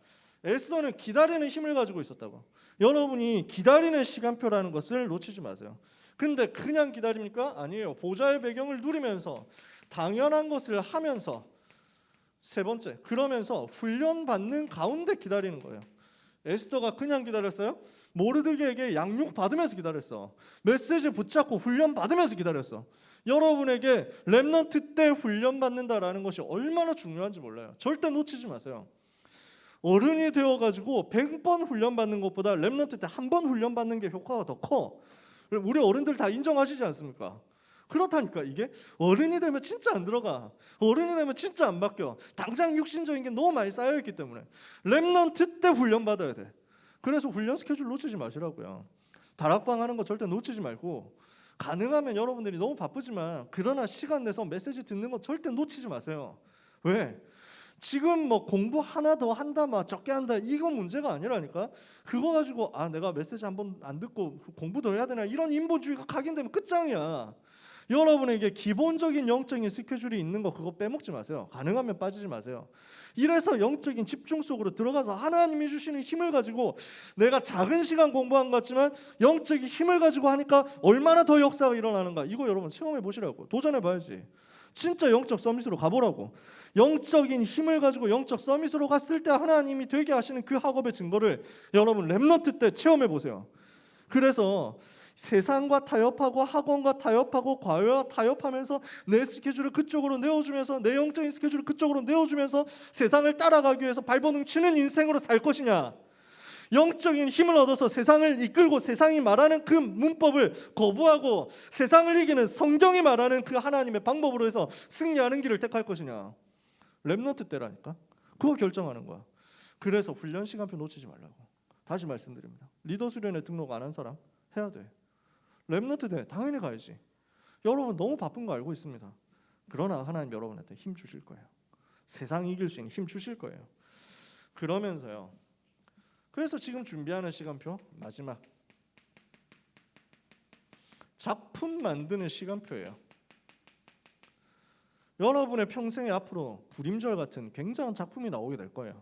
에스더는 기다리는 힘을 가지고 있었다고. 여러분이 기다리는 시간표라는 것을 놓치지 마세요. 근데 그냥 기다립니까? 아니에요. 보좌의 배경을 누리면서 당연한 것을 하면서 세 번째, 그러면서 훈련받는 가운데 기다리는 거예요. 에스더가 그냥 기다렸어요? 모르드게에게 양육 받으면서 기다렸어. 메시지 붙잡고 훈련 받으면서 기다렸어. 여러분에게 렘넌트 때 훈련 받는다라는 것이 얼마나 중요한지 몰라요. 절대 놓치지 마세요. 어른이 되어가지고 100번 훈련 받는 것보다 렘넌트 때 한 번 훈련 받는 게 효과가 더 커. 우리 어른들 다 인정하시지 않습니까? 그렇다니까. 이게 어른이 되면 진짜 안 들어가. 어른이 되면 진짜 안 바뀌어. 당장 육신적인 게 너무 많이 쌓여있기 때문에 렘넌트 때 훈련 받아야 돼. 그래서 훈련 스케줄 놓치지 마시라고요. 다락방 하는 거 절대 놓치지 말고, 가능하면 여러분들이 너무 바쁘지만 그러나 시간 내서 메시지 듣는 거 절대 놓치지 마세요. 왜? 지금 뭐 공부 하나 더 한다, 막 적게 한다, 이거 문제가 아니라니까. 그거 가지고 내가 메시지 한 번 안 듣고 공부 더 해야 되나, 이런 인본주의가 각인되면 끝장이야. 여러분에게 기본적인 영적인 스케줄이 있는 거 그거 빼먹지 마세요. 가능하면 빠지지 마세요. 이래서 영적인 집중 속으로 들어가서 하나님이 주시는 힘을 가지고, 내가 작은 시간 공부한 것 같지만 영적인 힘을 가지고 하니까 얼마나 더 역사가 일어나는가, 이거 여러분 체험해 보시라고. 도전해 봐야지. 진짜 영적 서밋으로 가보라고. 영적인 힘을 가지고 영적 서밋으로 갔을 때 하나님이 되게 하시는 그 학업의 증거를 여러분 렘넌트 때 체험해 보세요. 그래서 세상과 타협하고 학원과 타협하고 과외와 타협하면서 내 스케줄을 그쪽으로 내어주면서 내 영적인 스케줄을 그쪽으로 내어주면서 세상을 따라가기 위해서 발버둥 치는 인생으로 살 것이냐, 영적인 힘을 얻어서 세상을 이끌고 세상이 말하는 그 문법을 거부하고 세상을 이기는 성경이 말하는 그 하나님의 방법으로 해서 승리하는 길을 택할 것이냐. 렘넌트 때라니까. 그거 결정하는 거야. 그래서 훈련 시간표 놓치지 말라고. 다시 말씀드립니다. 리더 수련회 등록 안 한 사람 해야 돼. 렘넌트 때 당연히 가야지. 여러분 너무 바쁜 거 알고 있습니다. 그러나 하나님 여러분한테 힘 주실 거예요. 세상 이길 수 있는 힘 주실 거예요. 그러면서요, 그래서 지금 준비하는 시간표 마지막, 작품 만드는 시간표예요. 여러분의 평생에 앞으로 불임절 같은 굉장한 작품이 나오게 될 거예요.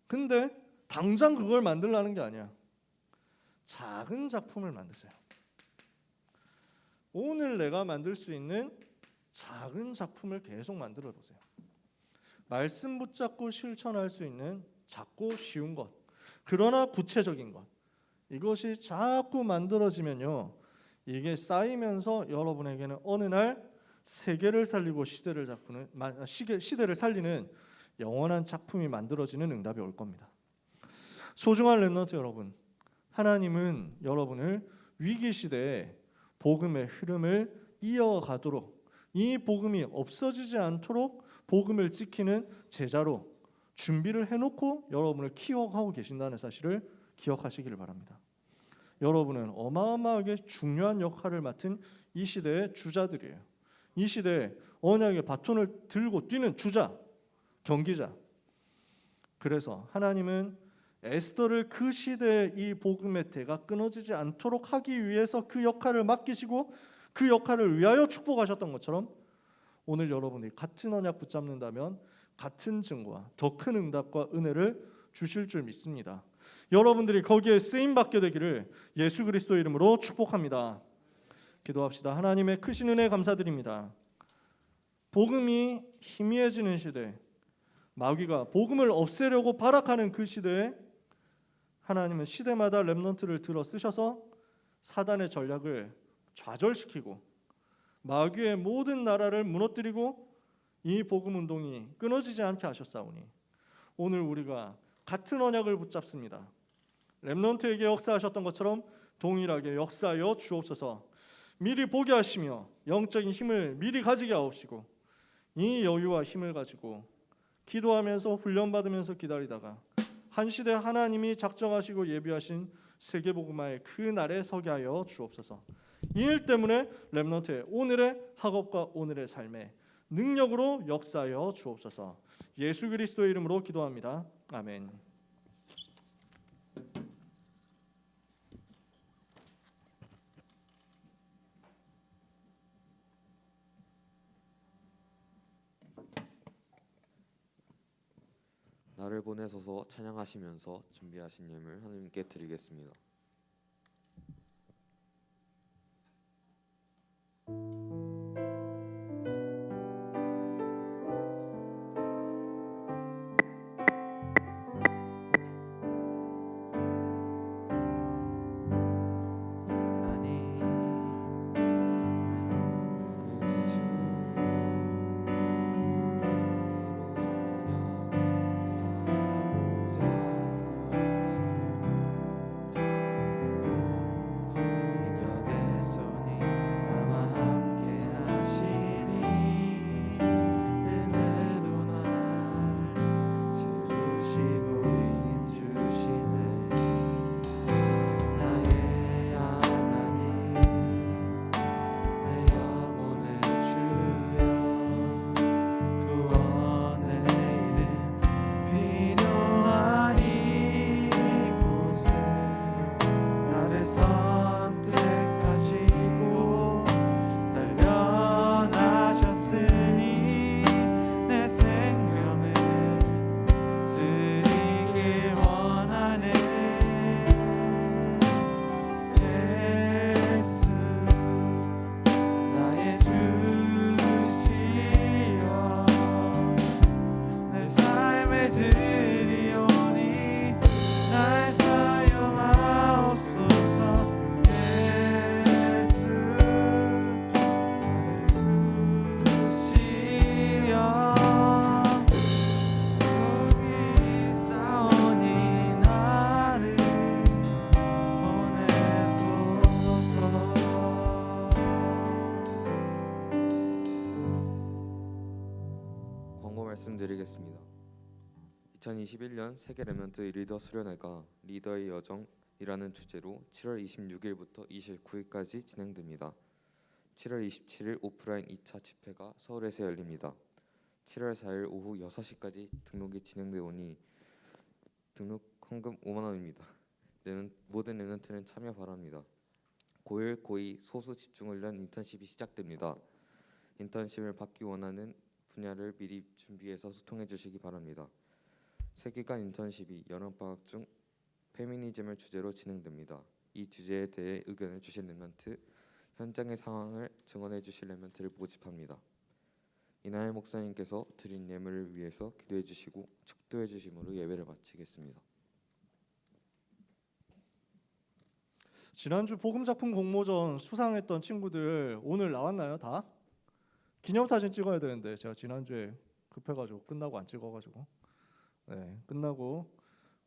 근데 당장 그걸 만들라는 게 아니야. 작은 작품을 만드세요. 오늘 내가 만들 수 있는 작은 작품을 계속 만들어 보세요. 말씀 붙잡고 실천할 수 있는 작고 쉬운 것, 그러나 구체적인 것, 이것이 자꾸 만들어지면요, 이게 쌓이면서 여러분에게는 어느 날 세계를 살리고 시대를 살리는 영원한 작품이 만들어지는 응답이 올 겁니다. 소중한 렘넌트 여러분, 하나님은 여러분을 위기 시대에 복음의 흐름을 이어가도록, 이 복음이 없어지지 않도록 복음을 지키는 제자로 준비를 해놓고 여러분을 키워가고 계신다는 사실을 기억하시기를 바랍니다. 여러분은 어마어마하게 중요한 역할을 맡은 이 시대의 주자들이에요. 이 시대에 언약의 바톤을 들고 뛰는 주자, 경기자. 그래서 하나님은 에스더를 그 시대의 이 복음의 대가 끊어지지 않도록 하기 위해서 그 역할을 맡기시고 그 역할을 위하여 축복하셨던 것처럼 오늘 여러분이 같은 언약 붙잡는다면 같은 증거와 더 큰 응답과 은혜를 주실 줄 믿습니다. 여러분들이 거기에 쓰임 받게 되기를 예수 그리스도의 이름으로 축복합니다. 기도합시다. 하나님의 크신 은혜 감사드립니다. 복음이 희미해지는 시대, 마귀가 복음을 없애려고 발악하는 그 시대에 하나님은 시대마다 렘넌트를 들어 쓰셔서 사단의 전략을 좌절시키고 마귀의 모든 나라를 무너뜨리고 이 복음 운동이 끊어지지 않게 하셨사오니 오늘 우리가 같은 언약을 붙잡습니다. 렘넌트에게 역사하셨던 것처럼 동일하게 역사하여 주옵소서. 미리 보게 하시며 영적인 힘을 미리 가지게 하옵시고 이 여유와 힘을 가지고 기도하면서 훈련받으면서 기다리다가 한 시대 하나님이 작정하시고 예비하신 세계복음화의 그 날에 서게 하여 주옵소서. 이 일 때문에 렘넌트의 오늘의 학업과 오늘의 삶에 능력으로 역사하여 주옵소서. 예수 그리스도의 이름으로 기도합니다. 아멘. 나를 보내소서 찬양하시면서 준비하신 예물 하나님께 드리겠습니다. 말씀드리겠습니다. 2021년 세계 렘넌트 리더 수련회가 리더의 여정이라는 주제로 7월 26일부터 29일까지 진행됩니다. 7월 27일 오프라인 2차 집회가 서울에서 열립니다. 7월 4일 오후 6시까지 등록이 진행되오니 등록 헌금 5만 원입니다. 모든 렘넌트는 참여 바랍니다. 고1, 고2 소수 집중훈련 인턴십이 시작됩니다. 인턴십을 받기 원하는 분야를 미리 준비해서 소통해 주시기 바랍니다. 세기간 인턴십이 여름방학 중 페미니즘을 주제로 진행됩니다. 이 주제에 대해 의견을 주신 렘넌트, 현장의 상황을 증언해 주실 렘넌트를 모집합니다. 이나엘 목사님께서 드린 예물을 위해서 기도해 주시고 축도해 주심으로 예배를 마치겠습니다. 지난주 복음작품 공모전 수상했던 친구들 오늘 나왔나요? 다? 기념사진 찍어야 되는데 제가 지난주에 급해가지고 끝나고 안 찍어가지고 끝나고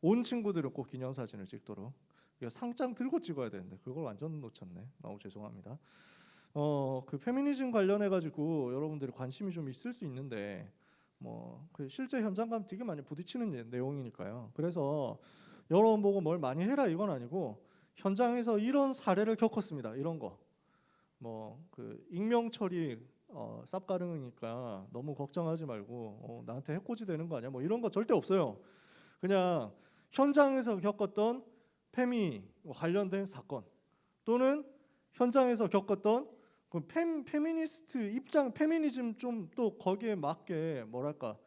온 친구들은 꼭 기념사진을 찍도록 이거 상장 들고 찍어야 되는데 그걸 완전 놓쳤네. 너무 죄송합니다. 그 페미니즘 관련해 가지고 여러분들이 관심이 좀 있을 수 있는데 그 실제 현장감 되게 많이 부딪히는 내용이니까요. 그래서 여러분 보고 뭘 많이 해라 이건 아니고 현장에서 이런 사례를 겪었습니다. 이런 거. 그 익명 처리 쌉가능이니까 너무 걱정하지 말고 나한테 해코지 되는 거 아니야? 이런 거 절대 없어요. 그냥 현장에서 겪었던 페미 관련된 사건 또는 현장에서 겪었던 그 페미니스트 입장, 페미니즘 좀 또 거기에 맞게 그러니까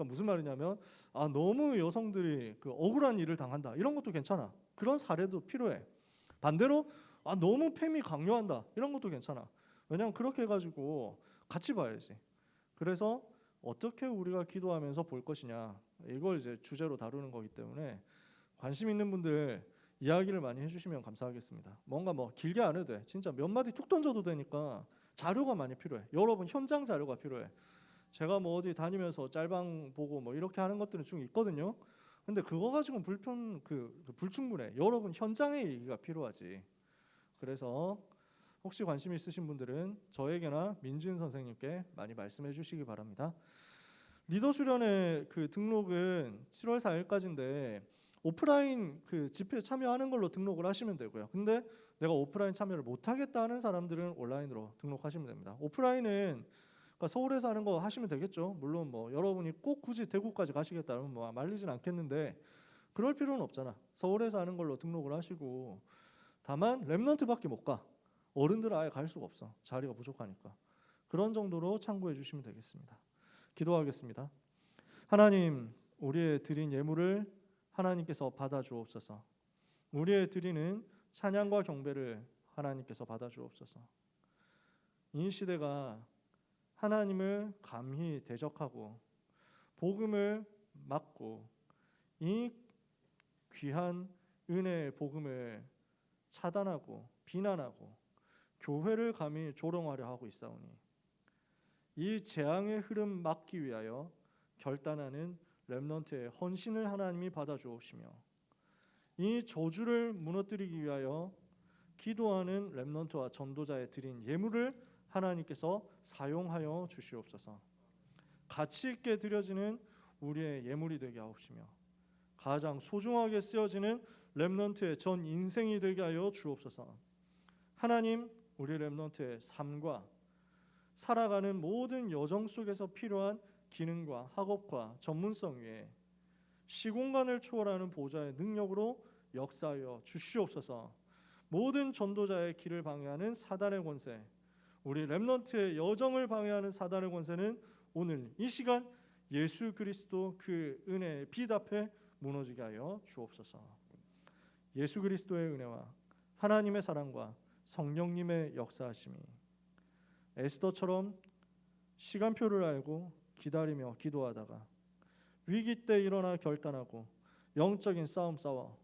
무슨 말이냐면 너무 여성들이 그 억울한 일을 당한다 이런 것도 괜찮아. 그런 사례도 필요해. 반대로 너무 페미 강요한다 이런 것도 괜찮아. 왜냐하면 그렇게 해가지고 같이 봐야지. 그래서 어떻게 우리가 기도하면서 볼 것이냐 이걸 이제 주제로 다루는 거기 때문에 관심 있는 분들 이야기를 많이 해주시면 감사하겠습니다. 뭔가 길게 안 해도 돼. 진짜 몇 마디 툭 던져도 되니까 자료가 많이 필요해. 여러분 현장 자료가 필요해. 제가 어디 다니면서 짤방 보고 이렇게 하는 것들은 좀 있거든요. 근데 그거 가지고는 불충분해. 여러분 현장의 얘기가 필요하지. 그래서 혹시 관심 있으신 분들은 저에게나 민진 선생님께 많이 말씀해 주시기 바랍니다. 리더 수련회 그 등록은 7월 4일까지인데 오프라인 그 집회에 참여하는 걸로 등록을 하시면 되고요. 근데 내가 오프라인 참여를 못 하겠다 하는 사람들은 온라인으로 등록하시면 됩니다. 오프라인은 그러니까 서울에서 하는 거 하시면 되겠죠. 물론 여러분이 꼭 굳이 대구까지 가시겠다면 말리진 않겠는데 그럴 필요는 없잖아. 서울에서 하는 걸로 등록을 하시고 다만 렘넌트밖에 못 가. 어른들은 아예 갈 수가 없어. 자리가 부족하니까. 그런 정도로 참고해 주시면 되겠습니다. 기도하겠습니다. 하나님, 우리의 드린 예물을 하나님께서 받아 주옵소서. 우리의 드리는 찬양과 경배를 하나님께서 받아 주옵소서. 이 시대가 하나님을 감히 대적하고 복음을 막고 이 귀한 은혜의 복음을 차단하고 비난하고 교회를 감히 조롱하려 하고 있사오니 이 재앙의 흐름 막기 위하여 결단하는 렘넌트의 헌신을 하나님이 받아 주옵시며 이 저주를 무너뜨리기 위하여 기도하는 렘넌트와 전도자의 드린 예물을 하나님께서 사용하여 주시옵소서. 가치 있게 드려지는 우리의 예물이 되게 하옵시며 가장 소중하게 쓰여지는 렘넌트의 전 인생이 되게 하여 주옵소서. 하나님, 우리 렘넌트의 삶과 살아가는 모든 여정 속에서 필요한 기능과 학업과 전문성 위에 시공간을 초월하는 보좌의 능력으로 역사하여 주시옵소서. 모든 전도자의 길을 방해하는 사단의 권세, 우리 렘넌트의 여정을 방해하는 사단의 권세는 오늘 이 시간 예수 그리스도 그 은혜의 빛 앞에 무너지게 하여 주옵소서. 예수 그리스도의 은혜와 하나님의 사랑과 성령님의 역사하심이 에스더처럼 시간표를 알고 기다리며 기도하다가 위기 때 일어나 결단하고 영적인 싸움 싸워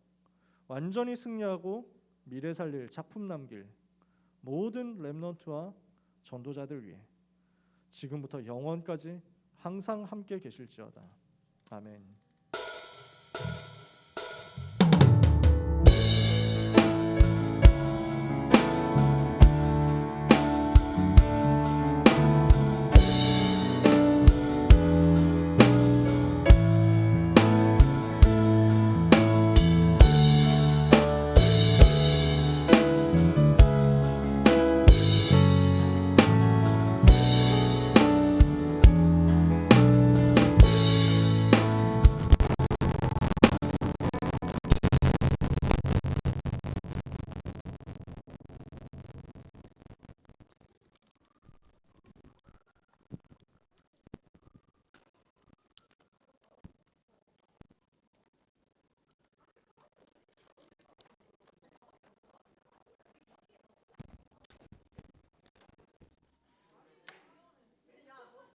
완전히 승리하고 미래 살릴 작품 남길 모든 렘넌트와 전도자들 위해 지금부터 영원까지 항상 함께 계실지어다. 아멘.